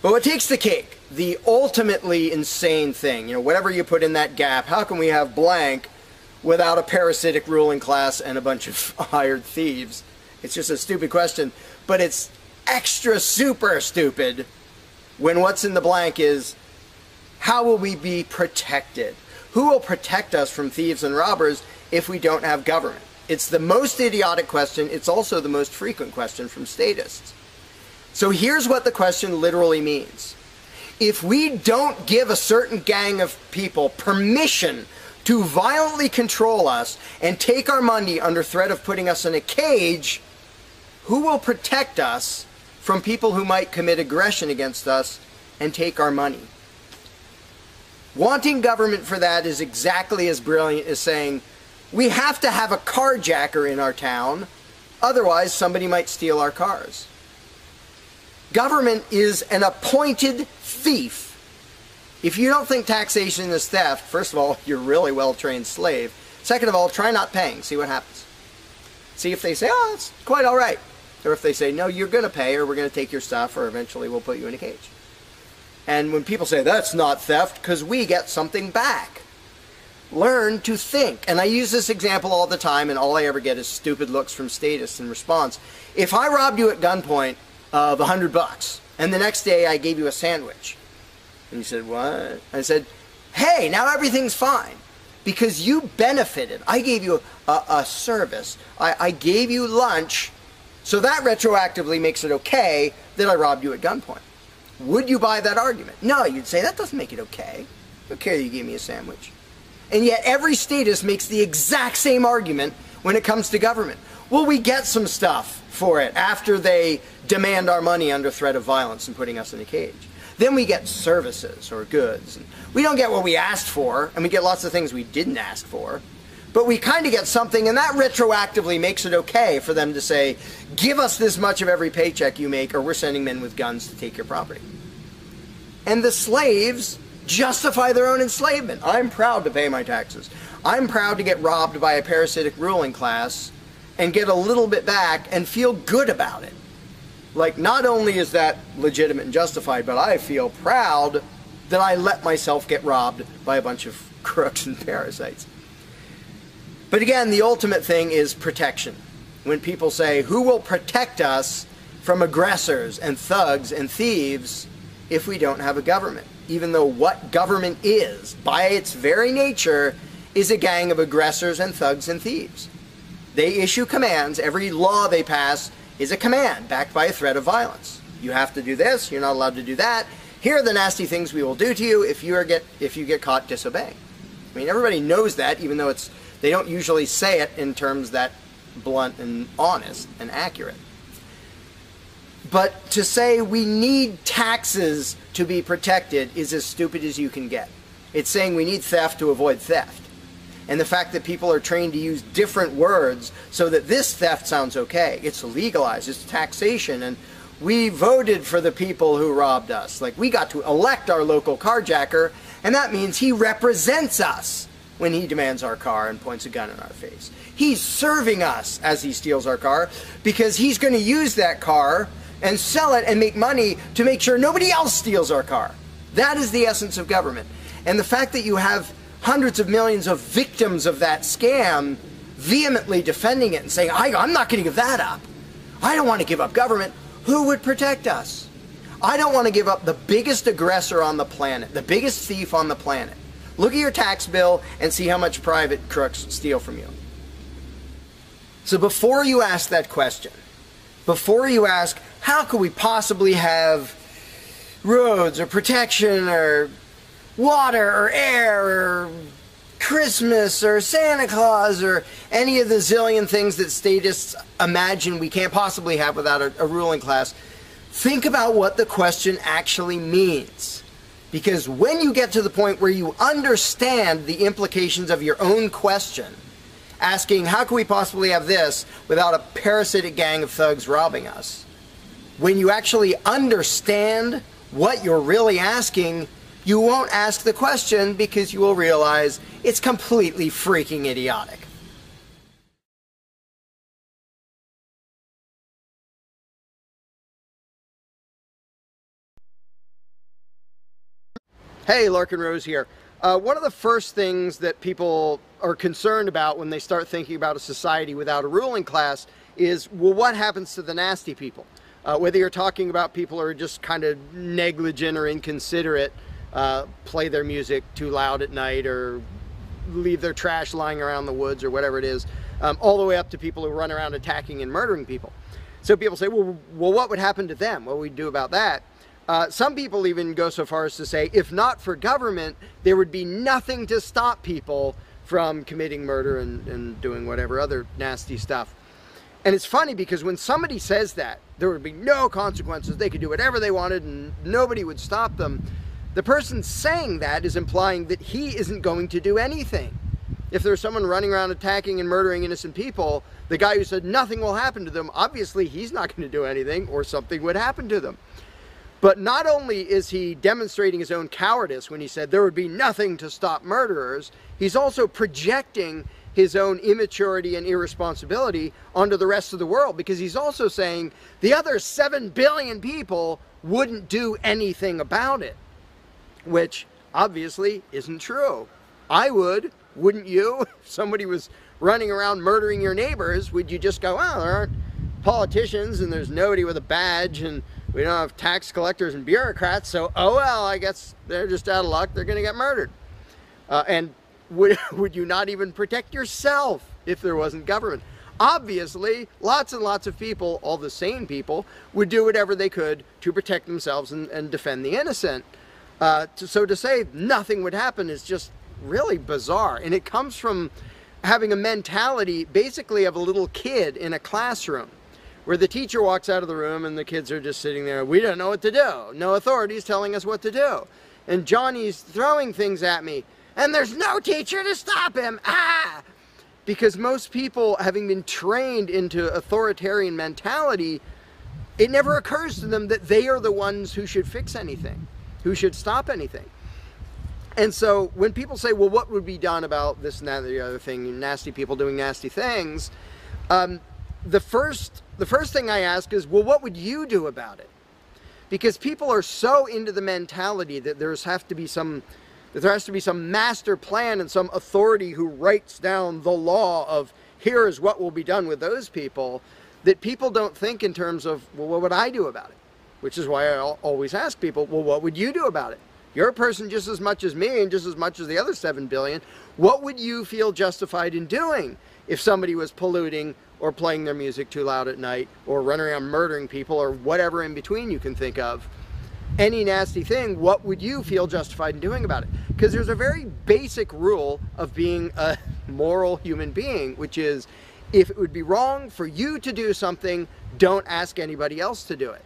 But what takes the cake, the ultimately insane thing, whatever you put in that gap, how can we have blank without a parasitic ruling class and a bunch of hired thieves? It's just a stupid question, but it's extra super stupid when what's in the blank is, how will we be protected? Who will protect us from thieves and robbers if we don't have government? It's the most idiotic question. It's also the most frequent question from statists. So here's what the question literally means. If we don't give a certain gang of people permission to violently control us and take our money under threat of putting us in a cage, who will protect us from people who might commit aggression against us and take our money? Wanting government for that is exactly as brilliant as saying, we have to have a carjacker in our town, otherwise somebody might steal our cars. Government is an appointed thief. If you don't think taxation is theft, first of all, you're a really well-trained slave. Second of all, try not paying, see what happens. See if they say, oh, it's quite all right. Or if they say, no, you're going to pay, or we're going to take your stuff, or eventually we'll put you in a cage. And when people say, that's not theft, because we get something back. Learn to think. And I use this example all the time, and all I ever get is stupid looks from statists in response. If I robbed you at gunpoint of $100, and the next day I gave you a sandwich, and you said, what? I said, hey, now everything's fine, because you benefited. I gave you a service. I gave you lunch, so that retroactively makes it okay that I robbed you at gunpoint. Would you buy that argument? No, you'd say, that doesn't make it okay. I don't care that you gave me a sandwich. And yet every statist makes the exact same argument when it comes to government. Well, we get some stuff for it after they demand our money under threat of violence and putting us in a cage. Then we get services or goods. And we don't get what we asked for, and we get lots of things we didn't ask for. But we kind of get something, and that retroactively makes it okay for them to say, give us this much of every paycheck you make, or we're sending men with guns to take your property. And the slaves justify their own enslavement. I'm proud to pay my taxes. I'm proud to get robbed by a parasitic ruling class and get a little bit back and feel good about it. Like, not only is that legitimate and justified, but I feel proud that I let myself get robbed by a bunch of crooks and parasites. But again, the ultimate thing is protection. When people say, who will protect us from aggressors and thugs and thieves if we don't have a government? Even though what government is, by its very nature, is a gang of aggressors and thugs and thieves. They issue commands. Every law they pass is a command backed by a threat of violence. You have to do this, you're not allowed to do that. Here are the nasty things we will do to you if you get caught disobeying. I mean, everybody knows that, even though they don't usually say it in terms that blunt and honest and accurate. But to say we need taxes to be protected is as stupid as you can get. It's saying we need theft to avoid theft. And the fact that people are trained to use different words so that this theft sounds okay. It's legalized, it's taxation, and we voted for the people who robbed us. Like, we got to elect our local carjacker, and that means he represents us when he demands our car and points a gun in our face. He's serving us as he steals our car, because he's going to use that car and sell it and make money to make sure nobody else steals our car. That is the essence of government. And the fact that you have hundreds of millions of victims of that scam vehemently defending it and saying, I'm not going to give that up. I don't want to give up government. Who would protect us? I don't want to give up the biggest aggressor on the planet, the biggest thief on the planet. Look at your tax bill and see how much private crooks steal from you. So before you ask that question, before you ask, how could we possibly have roads or protection or water or air or Christmas or Santa Claus or any of the zillion things that statists imagine we can't possibly have without a ruling class. Think about what the question actually means. Because when you get to the point where you understand the implications of your own question, asking, how can we possibly have this without a parasitic gang of thugs robbing us? When you actually understand what you're really asking, you won't ask the question because you will realize it's completely freaking idiotic. Hey, Larkin Rose here. One of the first things that people are concerned about when they start thinking about a society without a ruling class is, well, what happens to the nasty people? Whether you're talking about people who are just kind of negligent or inconsiderate, play their music too loud at night or leave their trash lying around the woods or whatever it is, all the way up to people who run around attacking and murdering people. So people say, well, what would happen to them? What would we do about that? Some people even go so far as to say, if not for government, there would be nothing to stop people from committing murder and doing whatever other nasty stuff. And it's funny because when somebody says that, there would be no consequences, they could do whatever they wanted and nobody would stop them, the person saying that is implying that he isn't going to do anything. If there's someone running around attacking and murdering innocent people, the guy who said nothing will happen to them, obviously he's not going to do anything or something would happen to them. But not only is he demonstrating his own cowardice when he said there would be nothing to stop murderers, he's also projecting his own immaturity and irresponsibility onto the rest of the world, because he's also saying the other 7 billion people wouldn't do anything about it, which obviously isn't true. I would, wouldn't you? If somebody was running around murdering your neighbors, would you just go, well, there aren't politicians and there's nobody with a badge and we don't have tax collectors and bureaucrats, so, oh well, I guess they're just out of luck, they're going to get murdered. And would you not even protect yourself if there wasn't government? Obviously, lots and lots of people, all the sane people, would do whatever they could to protect themselves and defend the innocent. So to say nothing would happen is just really bizarre. And it comes from having a mentality basically of a little kid in a classroom, where the teacher walks out of the room and the kids are just sitting there. We don't know what to do. No authorities telling us what to do. And Johnny's throwing things at me. And there's no teacher to stop him. Ah! Because most people, having been trained into authoritarian mentality, it never occurs to them that they are the ones who should fix anything, who should stop anything. And so when people say, well, what would be done about this and that and the other thing, nasty people doing nasty things, the first thing I ask is, well, what would you do about it? Because people are so into the mentality that there has to be some master plan and some authority who writes down the law of here is what will be done with those people, that people don't think in terms of, well, what would I do about it? Which is why I always ask people, well, what would you do about it? You're a person just as much as me and just as much as the other 7 billion. What would you feel justified in doing if somebody was polluting or playing their music too loud at night or running around murdering people or whatever in between you can think of? Any nasty thing, what would you feel justified in doing about it? Because there's a very basic rule of being a moral human being, which is if it would be wrong for you to do something, don't ask anybody else to do it.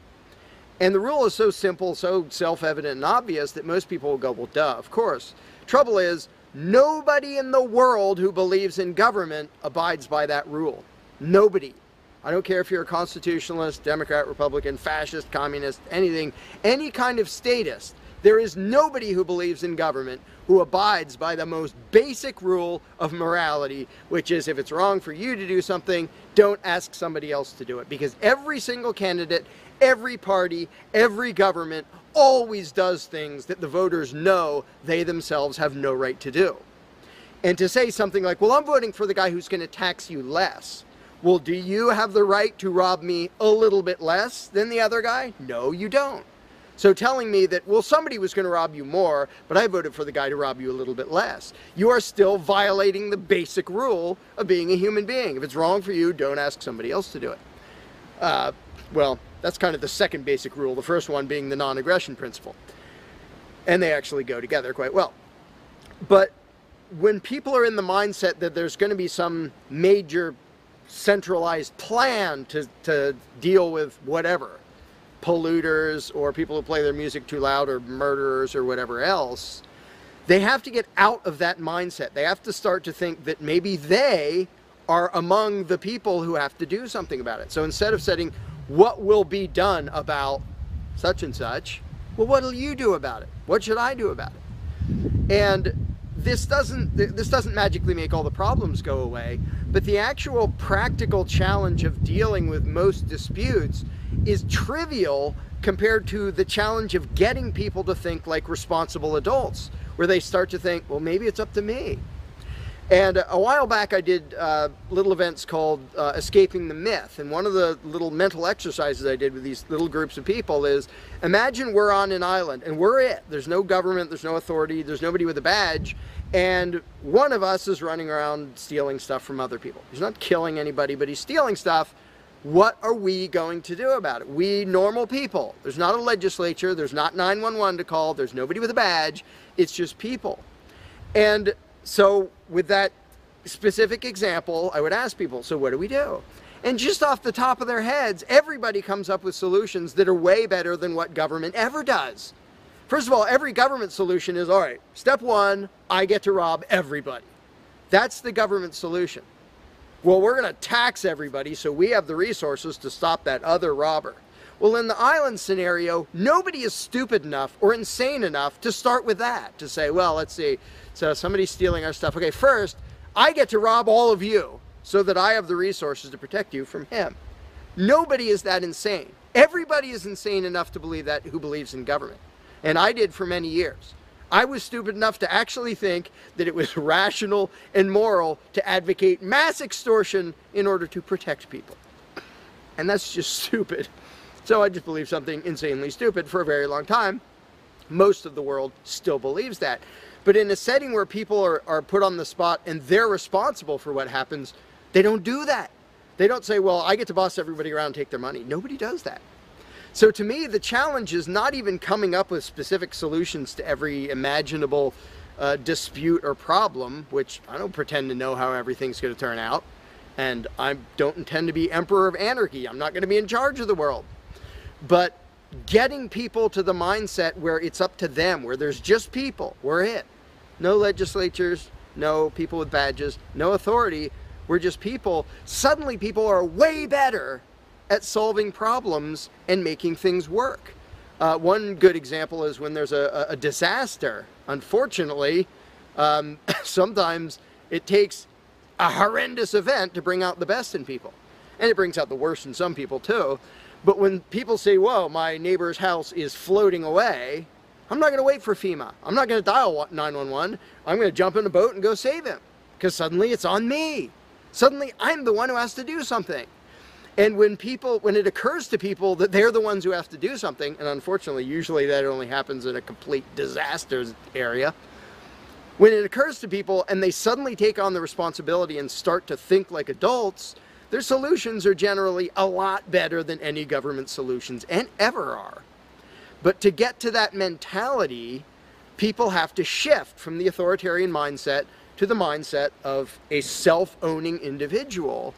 And the rule is so simple, so self-evident and obvious that most people will go, well, duh, of course. Trouble is, nobody in the world who believes in government abides by that rule. Nobody. I don't care if you're a constitutionalist, Democrat, Republican, fascist, communist, anything, any kind of statist. There is nobody who believes in government who abides by the most basic rule of morality, which is if it's wrong for you to do something, don't ask somebody else to do it. Because every single candidate, every party, every government always does things that the voters know they themselves have no right to do. And to say something like, well, I'm voting for the guy who's going to tax you less. Well, do you have the right to rob me a little bit less than the other guy? No, you don't. So telling me that, well, somebody was going to rob you more, but I voted for the guy to rob you a little bit less, you are still violating the basic rule of being a human being. If it's wrong for you, don't ask somebody else to do it. Well, that's kind of the second basic rule, the first one being the non-aggression principle. And they actually go together quite well. But when people are in the mindset that there's going to be some major centralized plan to deal with whatever, polluters or people who play their music too loud or murderers or whatever else, they have to get out of that mindset. They have to start to think that maybe they are among the people who have to do something about it. So instead of saying, what will be done about such and such, well, what will you do about it? What should I do about it? And this doesn't magically make all the problems go away, but the actual practical challenge of dealing with most disputes is trivial compared to the challenge of getting people to think like responsible adults, where they start to think, well, maybe it's up to me. And a while back I did little events called Escaping the Myth, and one of the little mental exercises I did with these little groups of people is, imagine we're on an island and we're it. There's no government, there's no authority, there's nobody with a badge, and one of us is running around stealing stuff from other people. He's not killing anybody, but he's stealing stuff. What are we going to do about it? We normal people. There's not a legislature, there's not 911 to call, there's nobody with a badge, it's just people. And so with that specific example, I would ask people, so what do we do? And just off the top of their heads, everybody comes up with solutions that are way better than what government ever does. First of all, every government solution is, all right, step one, I get to rob everybody. That's the government solution. Well, we're going to tax everybody so we have the resources to stop that other robber. Well, in the island scenario, nobody is stupid enough or insane enough to start with that, to say, well, let's see, so somebody's stealing our stuff. Okay, first, I get to rob all of you so that I have the resources to protect you from him. Nobody is that insane. Everybody is insane enough to believe that who believes in government. And I did for many years. I was stupid enough to actually think that it was rational and moral to advocate mass extortion in order to protect people. And that's just stupid. So I just believed something insanely stupid for a very long time. Most of the world still believes that. But in a setting where people are put on the spot and they're responsible for what happens, they don't do that. They don't say, well, I get to boss everybody around and take their money. Nobody does that. So to me, the challenge is not even coming up with specific solutions to every imaginable dispute or problem, which I don't pretend to know how everything's going to turn out. And I don't intend to be emperor of anarchy. I'm not going to be in charge of the world. But getting people to the mindset where it's up to them, where there's just people, we're it. No legislatures, no people with badges, no authority, we're just people. Suddenly people are way better at solving problems and making things work. One good example is when there's a disaster. Unfortunately, sometimes it takes a horrendous event to bring out the best in people. And it brings out the worst in some people too. But when people say, whoa, my neighbor's house is floating away, I'm not going to wait for FEMA. I'm not going to dial 911. I'm going to jump in a boat and go save him. Because suddenly it's on me. Suddenly I'm the one who has to do something. And when it occurs to people that they're the ones who have to do something, and unfortunately, usually that only happens in a complete disaster area, when it occurs to people and they suddenly take on the responsibility and start to think like adults, their solutions are generally a lot better than any government solutions, and ever are. But to get to that mentality, people have to shift from the authoritarian mindset to the mindset of a self-owning individual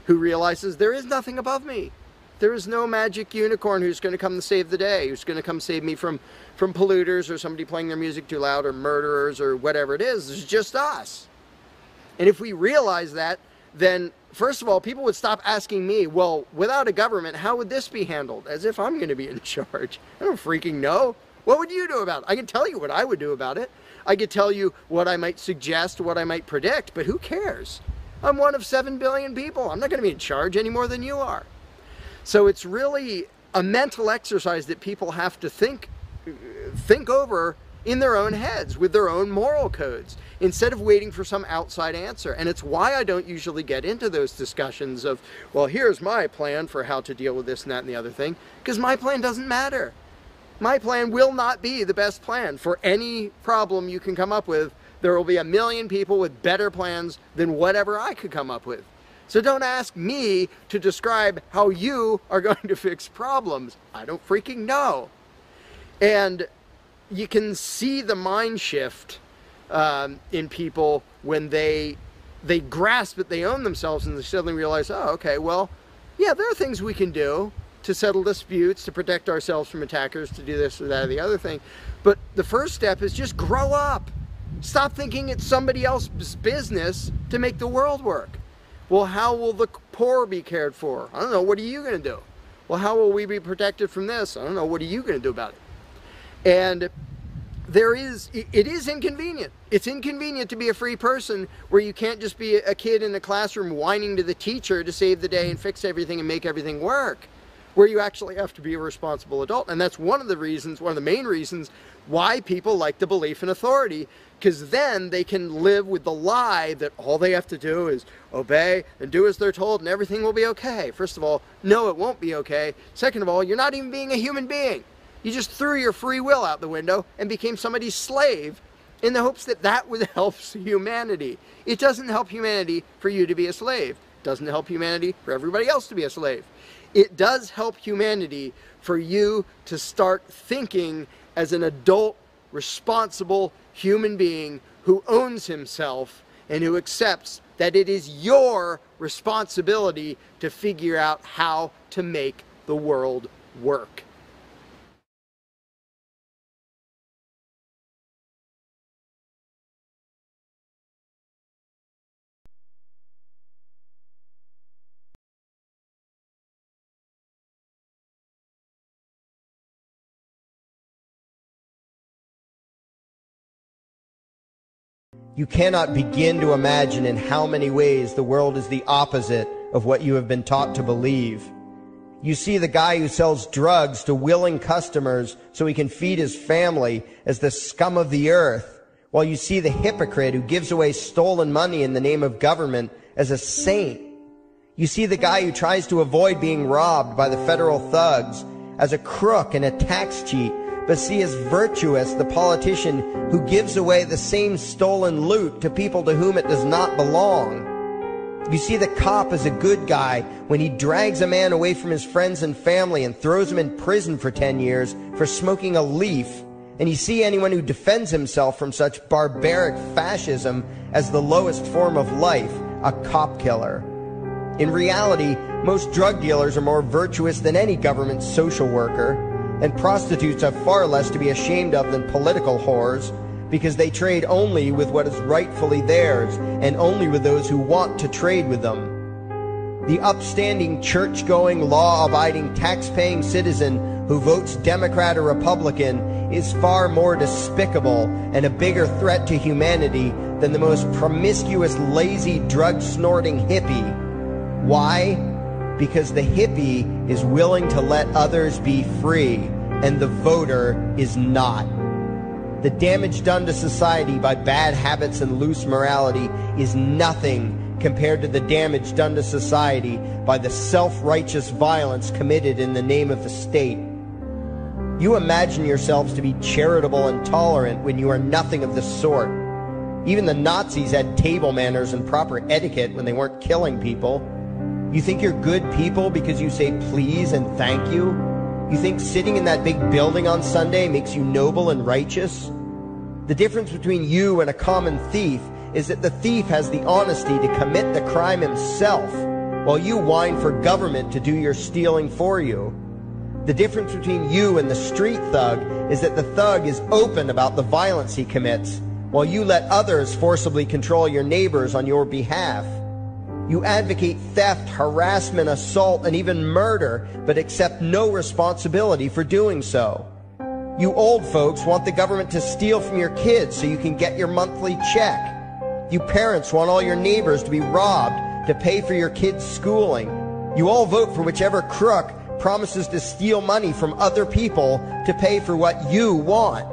who realizes there is nothing above me. There is no magic unicorn who's going to come to save the day, who's going to come save me from polluters or somebody playing their music too loud or murderers or whatever it is. It's just us. And if we realize that, then first of all, people would stop asking me, well, without a government, how would this be handled? As if I'm going to be in charge. I don't freaking know. What would you do about it? I can tell you what I would do about it. I could tell you what I might suggest, what I might predict, but who cares? I'm one of 7 billion people. I'm not going to be in charge any more than you are. So it's really a mental exercise that people have to think over in their own heads with their own moral codes instead of waiting for some outside answer. And it's why I don't usually get into those discussions of, well, here's my plan for how to deal with this and that and the other thing, because my plan doesn't matter. My plan will not be the best plan for any problem you can come up with. There will be a million people with better plans than whatever I could come up with. So don't ask me to describe how you are going to fix problems. I don't freaking know. And you can see the mind shift in people when they grasp that they own themselves and they suddenly realize, oh, okay, well, yeah, there are things we can do to settle disputes, to protect ourselves from attackers, to do this or that or the other thing. But the first step is just grow up. Stop thinking it's somebody else's business to make the world work. Well, how will the poor be cared for? I don't know. What are you going to do? Well, how will we be protected from this? I don't know. What are you going to do about it? And it is inconvenient. It's inconvenient to be a free person where you can't just be a kid in a classroom whining to the teacher to save the day and fix everything and make everything work, where you actually have to be a responsible adult. And that's one of the main reasons why people like the belief in authority, because then they can live with the lie that all they have to do is obey and do as they're told and everything will be okay. First of all, no, it won't be okay. Second of all, you're not even being a human being. You just threw your free will out the window and became somebody's slave in the hopes that that would help humanity. It doesn't help humanity for you to be a slave. It doesn't help humanity for everybody else to be a slave. It does help humanity for you to start thinking as an adult, responsible human being who owns himself and who accepts that it is your responsibility to figure out how to make the world work. You cannot begin to imagine in how many ways the world is the opposite of what you have been taught to believe. You see the guy who sells drugs to willing customers so he can feed his family as the scum of the earth, while you see the hypocrite who gives away stolen money in the name of government as a saint. You see the guy who tries to avoid being robbed by the federal thugs as a crook and a tax cheat, but see as virtuous the politician who gives away the same stolen loot to people to whom it does not belong. You see the cop as a good guy when he drags a man away from his friends and family and throws him in prison for 10 years for smoking a leaf. And you see anyone who defends himself from such barbaric fascism as the lowest form of life, a cop killer. In reality, most drug dealers are more virtuous than any government social worker, and prostitutes have far less to be ashamed of than political whores, because they trade only with what is rightfully theirs, and only with those who want to trade with them. The upstanding, church-going, law-abiding, tax-paying citizen who votes Democrat or Republican is far more despicable and a bigger threat to humanity than the most promiscuous, lazy, drug-snorting hippie. Why? Because the hippie is willing to let others be free, and the voter is not. The damage done to society by bad habits and loose morality is nothing compared to the damage done to society by the self-righteous violence committed in the name of the state. You imagine yourselves to be charitable and tolerant when you are nothing of the sort. Even the Nazis had table manners and proper etiquette when they weren't killing people. You think you're good people because you say please and thank you? You think sitting in that big building on Sunday makes you noble and righteous? The difference between you and a common thief is that the thief has the honesty to commit the crime himself, while you whine for government to do your stealing for you. The difference between you and the street thug is that the thug is open about the violence he commits, while you let others forcibly control your neighbors on your behalf. You advocate theft, harassment, assault, and even murder, but accept no responsibility for doing so. You old folks want the government to steal from your kids so you can get your monthly check. You parents want all your neighbors to be robbed to pay for your kids' schooling. You all vote for whichever crook promises to steal money from other people to pay for what you want.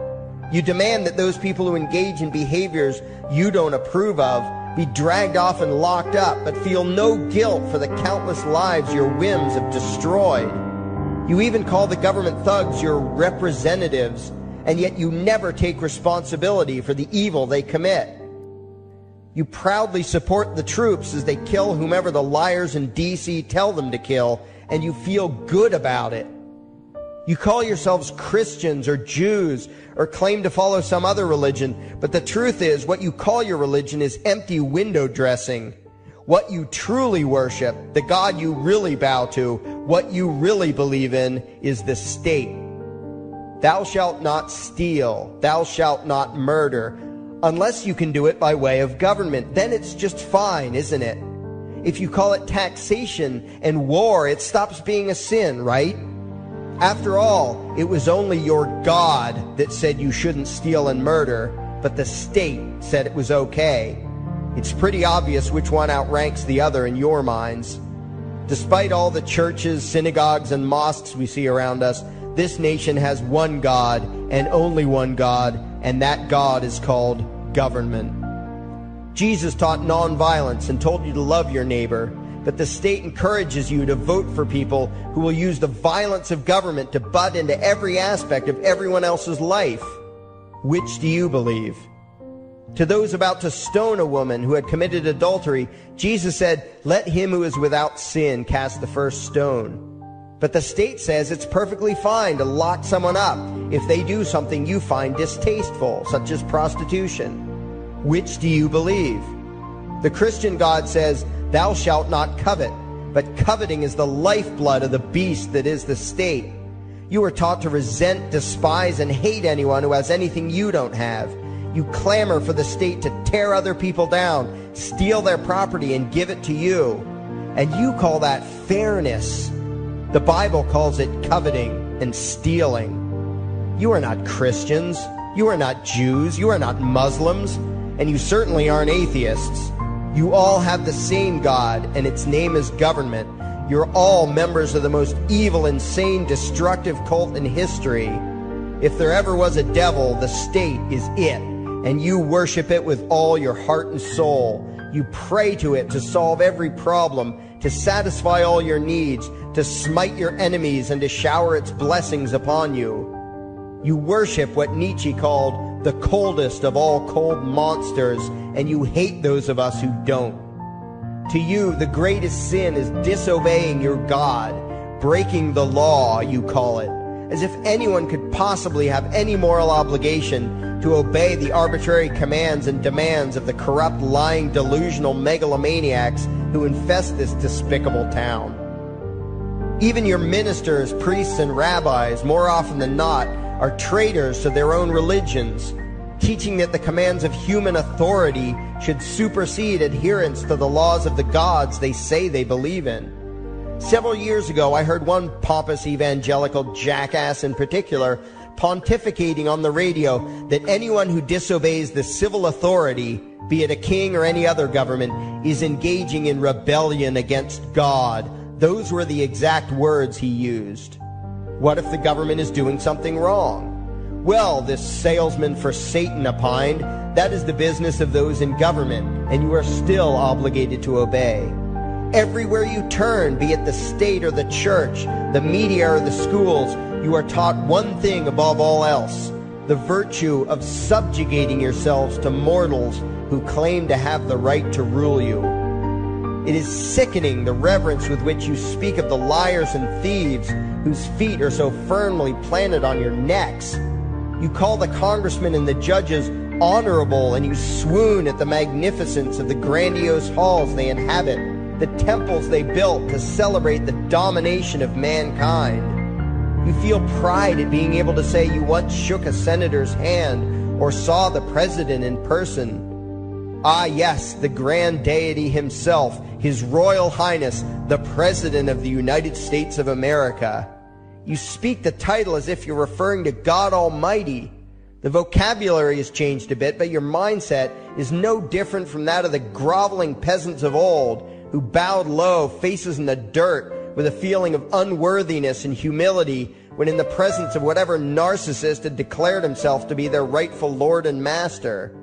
You demand that those people who engage in behaviors you don't approve of be dragged off and locked up, but feel no guilt for the countless lives your whims have destroyed. You even call the government thugs your representatives, and yet you never take responsibility for the evil they commit. You proudly support the troops as they kill whomever the liars in D.C. tell them to kill, and you feel good about it. You call yourselves Christians or Jews or claim to follow some other religion, but the truth is what you call your religion is empty window dressing. What you truly worship, the God you really bow to, what you really believe in is the state. Thou shalt not steal, thou shalt not murder, unless you can do it by way of government. Then it's just fine, isn't it? If you call it taxation and war, it stops being a sin, right? After all, it was only your God that said you shouldn't steal and murder, but the state said it was okay. It's pretty obvious which one outranks the other in your minds. Despite all the churches, synagogues, and mosques we see around us, this nation has one God and only one God, and that God is called government. Jesus taught nonviolence and told you to love your neighbor, but the state encourages you to vote for people who will use the violence of government to butt into every aspect of everyone else's life. Which do you believe? To those about to stone a woman who had committed adultery, Jesus said, "Let him who is without sin cast the first stone." But the state says it's perfectly fine to lock someone up if they do something you find distasteful, such as prostitution. Which do you believe? The Christian God says, "Thou shalt not covet," but coveting is the lifeblood of the beast that is the state. You are taught to resent, despise, and hate anyone who has anything you don't have. You clamor for the state to tear other people down, steal their property, and give it to you. And you call that fairness. The Bible calls it coveting and stealing. You are not Christians. You are not Jews. You are not Muslims. And you certainly aren't atheists. You all have the same God, and its name is government. You're all members of the most evil, insane, destructive cult in history. If there ever was a devil, the state is it, and you worship it with all your heart and soul. You pray to it to solve every problem, to satisfy all your needs, to smite your enemies, and to shower its blessings upon you. You worship what Nietzsche called the coldest of all cold monsters, and you hate those of us who don't. To you, the greatest sin is disobeying your God, breaking the law, you call it, as if anyone could possibly have any moral obligation to obey the arbitrary commands and demands of the corrupt, lying, delusional megalomaniacs who infest this despicable town. Even your ministers, priests, and rabbis, more often than not, are traitors to their own religions, teaching that the commands of human authority should supersede adherence to the laws of the gods they say they believe in. Several years ago, I heard one pompous evangelical jackass in particular pontificating on the radio that anyone who disobeys the civil authority, be it a king or any other government, is engaging in rebellion against God. Those were the exact words he used. What if the government is doing something wrong? Well, this salesman for Satan opined, that is the business of those in government, and you are still obligated to obey. Everywhere you turn, be it the state or the church, the media or the schools, you are taught one thing above all else, the virtue of subjugating yourselves to mortals who claim to have the right to rule you. It is sickening the reverence with which you speak of the liars and thieves whose feet are so firmly planted on your necks. You call the congressmen and the judges honorable, and you swoon at the magnificence of the grandiose halls they inhabit, the temples they built to celebrate the domination of mankind. You feel pride at being able to say you once shook a senator's hand or saw the president in person. Ah, yes, the grand deity himself, His Royal Highness, the President of the United States of America. You speak the title as if you're referring to God Almighty. The vocabulary has changed a bit, but your mindset is no different from that of the groveling peasants of old who bowed low, faces in the dirt, with a feeling of unworthiness and humility when in the presence of whatever narcissist had declared himself to be their rightful lord and master.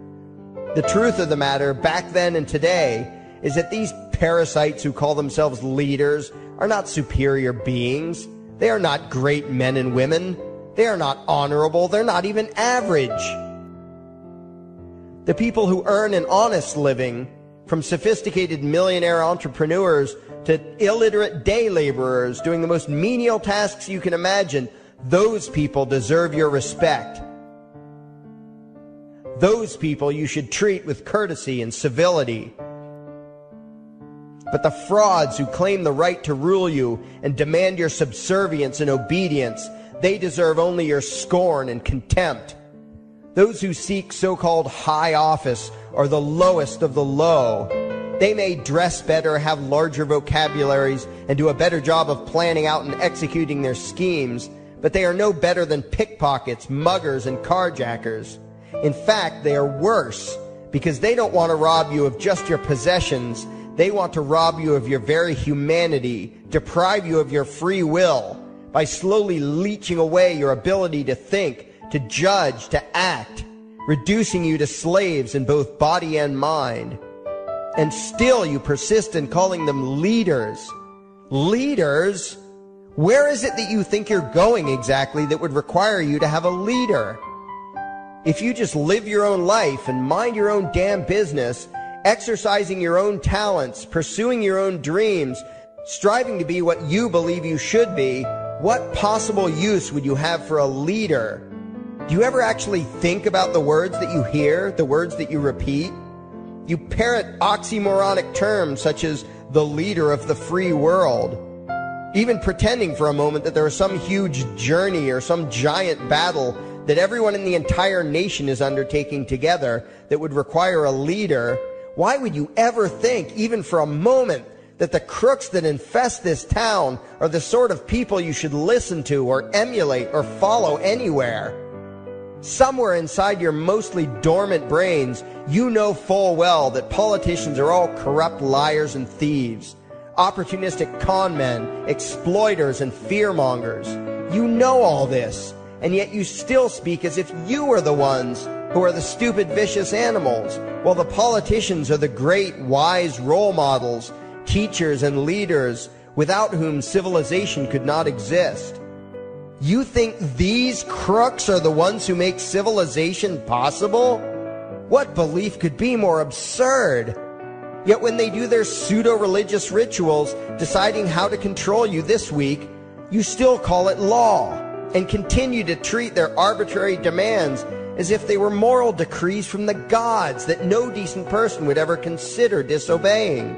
The truth of the matter, back then and today, is that these parasites who call themselves leaders are not superior beings. They are not great men and women. They are not honorable. They're not even average. The people who earn an honest living, from sophisticated millionaire entrepreneurs to illiterate day laborers doing the most menial tasks you can imagine, Those people deserve your respect. Those people you should treat with courtesy and civility. But the frauds who claim the right to rule you and demand your subservience and obedience, they deserve only your scorn and contempt. Those who seek so-called high office are the lowest of the low. They may dress better, have larger vocabularies, and do a better job of planning out and executing their schemes, but they are no better than pickpockets, muggers, and carjackers. In fact, they are worse, because they don't want to rob you of just your possessions. They want to rob you of your very humanity, deprive you of your free will, by slowly leeching away your ability to think, to judge, to act, reducing you to slaves in both body and mind. And still you persist in calling them leaders. Leaders? Where is it that you think you're going exactly that would require you to have a leader? If you just live your own life and mind your own damn business, exercising your own talents, pursuing your own dreams, striving to be what you believe you should be, what possible use would you have for a leader? Do you ever actually think about the words that you hear, the words that you repeat? You parrot oxymoronic terms such as the leader of the free world, even pretending for a moment that there is some huge journey or some giant battle that everyone in the entire nation is undertaking together that would require a leader. Why would you ever think, even for a moment, that the crooks that infest this town are the sort of people you should listen to or emulate or follow anywhere? Somewhere inside your mostly dormant brains, you know full well that politicians are all corrupt liars and thieves, opportunistic con men, exploiters, and fearmongers. You know all this, and yet you still speak as if you are the ones who are the stupid, vicious animals, while the politicians are the great, wise role models, teachers, and leaders without whom civilization could not exist. You think these crooks are the ones who make civilization possible? What belief could be more absurd? Yet when they do their pseudo-religious rituals, deciding how to control you this week, you still call it law, and continue to treat their arbitrary demands as if they were moral decrees from the gods that no decent person would ever consider disobeying.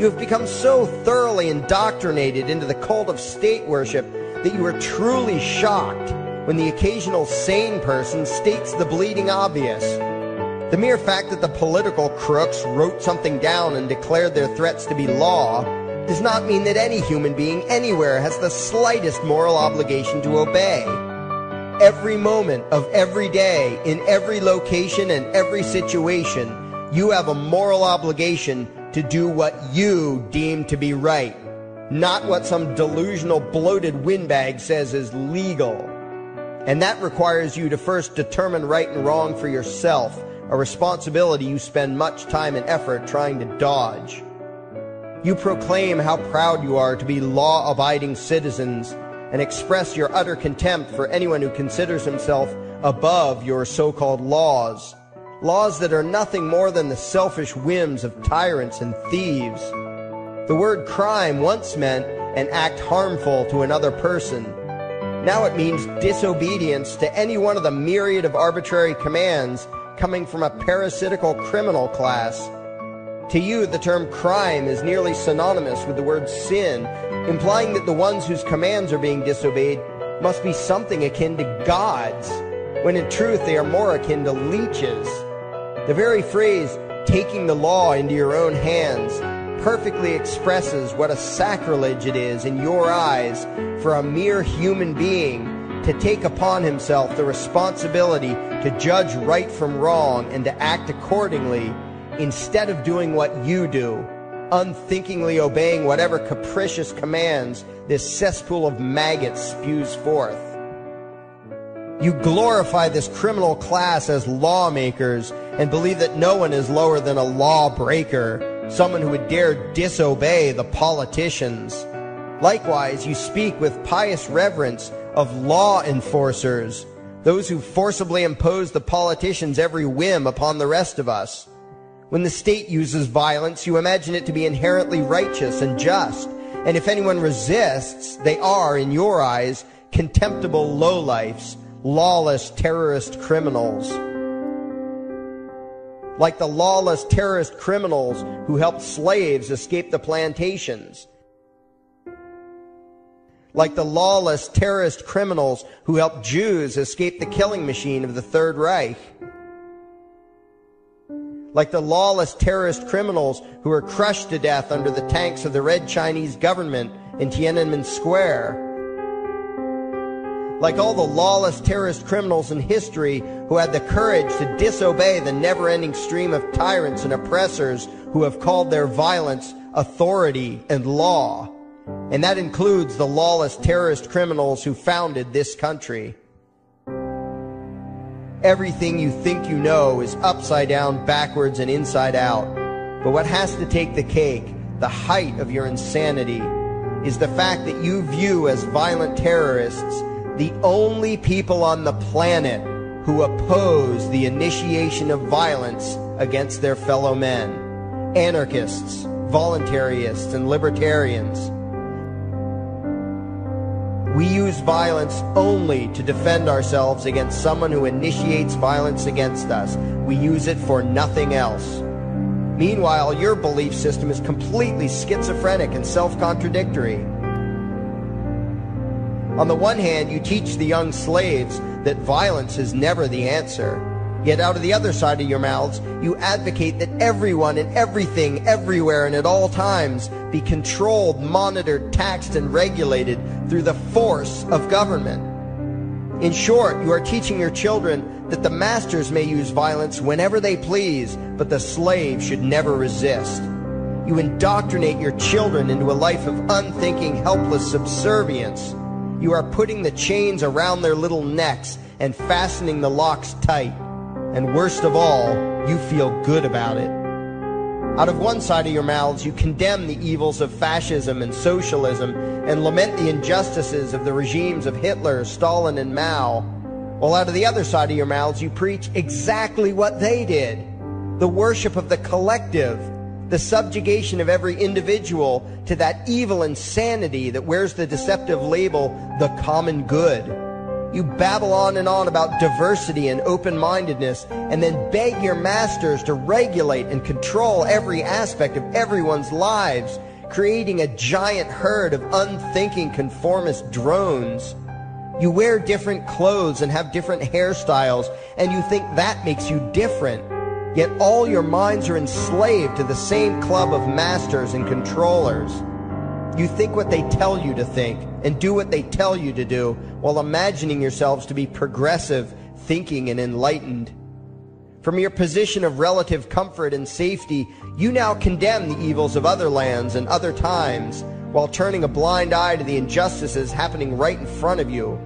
You have become so thoroughly indoctrinated into the cult of state worship that you are truly shocked when the occasional sane person states the bleeding obvious. The mere fact that the political crooks wrote something down and declared their threats to be law does not mean that any human being anywhere has the slightest moral obligation to obey. Every moment of every day, in every location and every situation, you have a moral obligation to do what you deem to be right, not what some delusional bloated windbag says is legal. And that requires you to first determine right and wrong for yourself, a responsibility you spend much time and effort trying to dodge. You proclaim how proud you are to be law-abiding citizens and express your utter contempt for anyone who considers himself above your so-called laws, laws that are nothing more than the selfish whims of tyrants and thieves. The word crime once meant an act harmful to another person. Now it means disobedience to any one of the myriad of arbitrary commands coming from a parasitical criminal class. To you, the term crime is nearly synonymous with the word sin, implying that the ones whose commands are being disobeyed must be something akin to gods, when in truth they are more akin to leeches. The very phrase, taking the law into your own hands, perfectly expresses what a sacrilege it is in your eyes for a mere human being to take upon himself the responsibility to judge right from wrong and to act accordingly, instead of doing what you do, unthinkingly obeying whatever capricious commands this cesspool of maggots spews forth. You glorify this criminal class as lawmakers and believe that no one is lower than a lawbreaker, someone who would dare disobey the politicians. Likewise, you speak with pious reverence of law enforcers, those who forcibly impose the politicians' every whim upon the rest of us. When the state uses violence, you imagine it to be inherently righteous and just, and if anyone resists, they are, in your eyes, contemptible lowlifes, lawless terrorist criminals. Like the lawless terrorist criminals who helped slaves escape the plantations. Like the lawless terrorist criminals who helped Jews escape the killing machine of the Third Reich. Like the lawless terrorist criminals who were crushed to death under the tanks of the Red Chinese government in Tiananmen Square. Like all the lawless terrorist criminals in history who had the courage to disobey the never-ending stream of tyrants and oppressors who have called their violence authority and law. And that includes the lawless terrorist criminals who founded this country. Everything you think you know is upside down, backwards, and inside out. But what has to take the cake, the height of your insanity, is the fact that you view as violent terrorists the only people on the planet who oppose the initiation of violence against their fellow men. Anarchists, voluntarists, and libertarians. We use violence only to defend ourselves against someone who initiates violence against us. We use it for nothing else. Meanwhile, your belief system is completely schizophrenic and self-contradictory. On the one hand, you teach the young slaves that violence is never the answer. Yet out of the other side of your mouths, you advocate that everyone and everything, everywhere and at all times be controlled, monitored, taxed, and regulated through the force of government. In short, you are teaching your children that the masters may use violence whenever they please, but the slave should never resist. You indoctrinate your children into a life of unthinking, helpless subservience. You are putting the chains around their little necks and fastening the locks tight. And worst of all, you feel good about it. Out of one side of your mouths, you condemn the evils of fascism and socialism and lament the injustices of the regimes of Hitler, Stalin, and Mao. While out of the other side of your mouths, you preach exactly what they did. The worship of the collective, the subjugation of every individual to that evil insanity that wears the deceptive label, the common good. You babble on and on about diversity and open-mindedness, and then beg your masters to regulate and control every aspect of everyone's lives, creating a giant herd of unthinking conformist drones. You wear different clothes and have different hairstyles, and you think that makes you different. Yet all your minds are enslaved to the same club of masters and controllers. You think what they tell you to think and do what they tell you to do while imagining yourselves to be progressive, thinking, and enlightened. From your position of relative comfort and safety, you now condemn the evils of other lands and other times while turning a blind eye to the injustices happening right in front of you.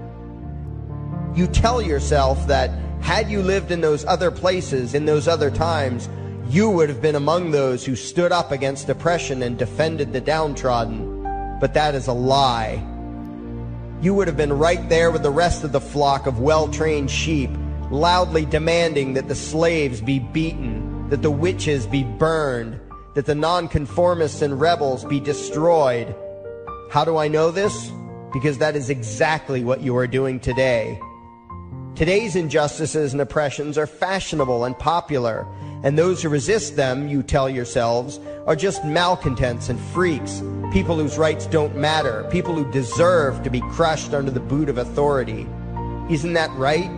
You tell yourself that had you lived in those other places, in those other times, you would have been among those who stood up against oppression and defended the downtrodden. But that is a lie. You would have been right there with the rest of the flock of well-trained sheep, loudly demanding that the slaves be beaten, that the witches be burned, that the nonconformists and rebels be destroyed. How do I know this? Because that is exactly what you are doing today. Today's injustices and oppressions are fashionable and popular, and those who resist them, you tell yourselves, are just malcontents and freaks, people whose rights don't matter, people who deserve to be crushed under the boot of authority. Isn't that right?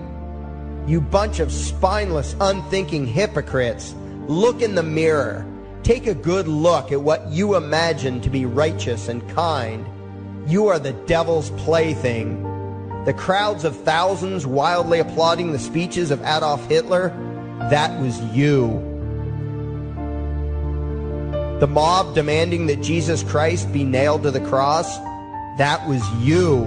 You bunch of spineless, unthinking hypocrites, look in the mirror. Take a good look at what you imagine to be righteous and kind. You are the devil's plaything. The crowds of thousands wildly applauding the speeches of Adolf Hitler, that was you. The mob demanding that Jesus Christ be nailed to the cross, that was you.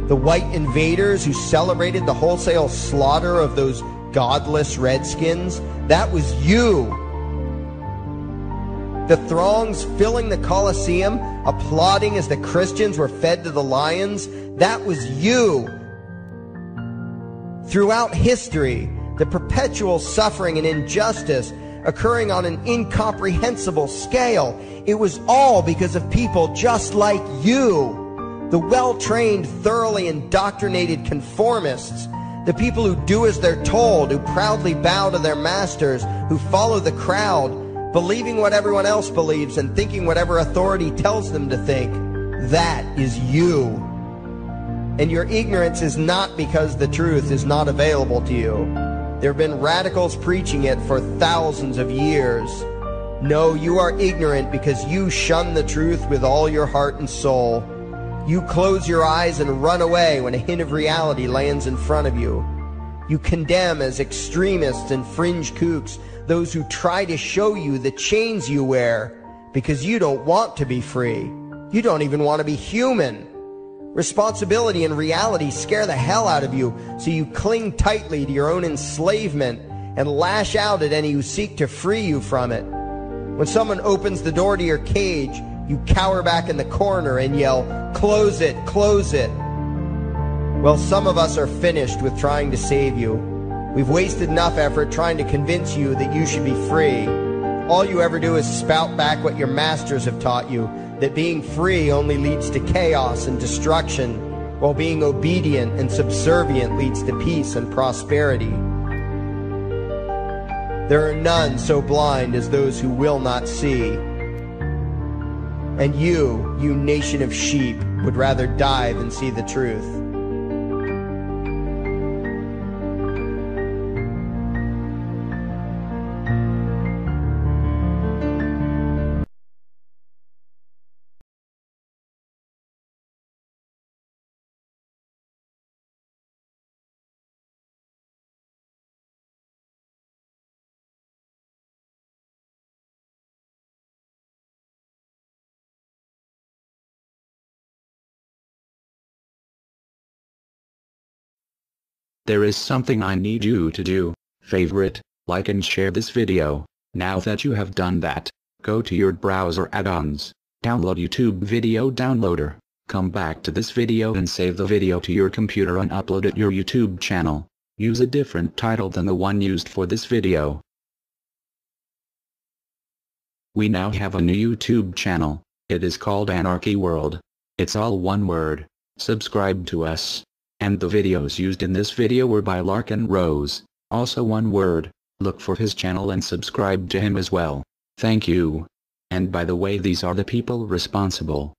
The white invaders who celebrated the wholesale slaughter of those godless redskins, that was you. The throngs filling the Colosseum, applauding as the Christians were fed to the lions, that was you. Throughout history, the perpetual suffering and injustice occurring on an incomprehensible scale, it was all because of people just like you. The well-trained, thoroughly indoctrinated conformists, the people who do as they're told, who proudly bow to their masters, who follow the crowd, believing what everyone else believes and thinking whatever authority tells them to think, that is you. And your ignorance is not because the truth is not available to you. There have been radicals preaching it for thousands of years. No, you are ignorant because you shun the truth with all your heart and soul. You close your eyes and run away when a hint of reality lands in front of you. You condemn as extremists and fringe kooks those who try to show you the chains you wear because you don't want to be free. You don't even want to be human. Responsibility and reality scare the hell out of you, so you cling tightly to your own enslavement and lash out at any who seek to free you from it. When someone opens the door to your cage, you cower back in the corner and yell, "Close it, close it." Well, some of us are finished with trying to save you. We've wasted enough effort trying to convince you that you should be free. All you ever do is spout back what your masters have taught you, that being free only leads to chaos and destruction, while being obedient and subservient leads to peace and prosperity. There are none so blind as those who will not see. And you nation of sheep, would rather die than see the truth. There is something I need you to do. Favorite, like and share this video. Now that you have done that, go to your browser add-ons, download YouTube Video Downloader, come back to this video and save the video to your computer and upload it your YouTube channel. Use a different title than the one used for this video. We now have a new YouTube channel. It is called Anarchy World. It's all one word. Subscribe to us. And the videos used in this video were by Larkin Rose, also one word. Look for his channel and subscribe to him as well. Thank you. And by the way, these are the people responsible.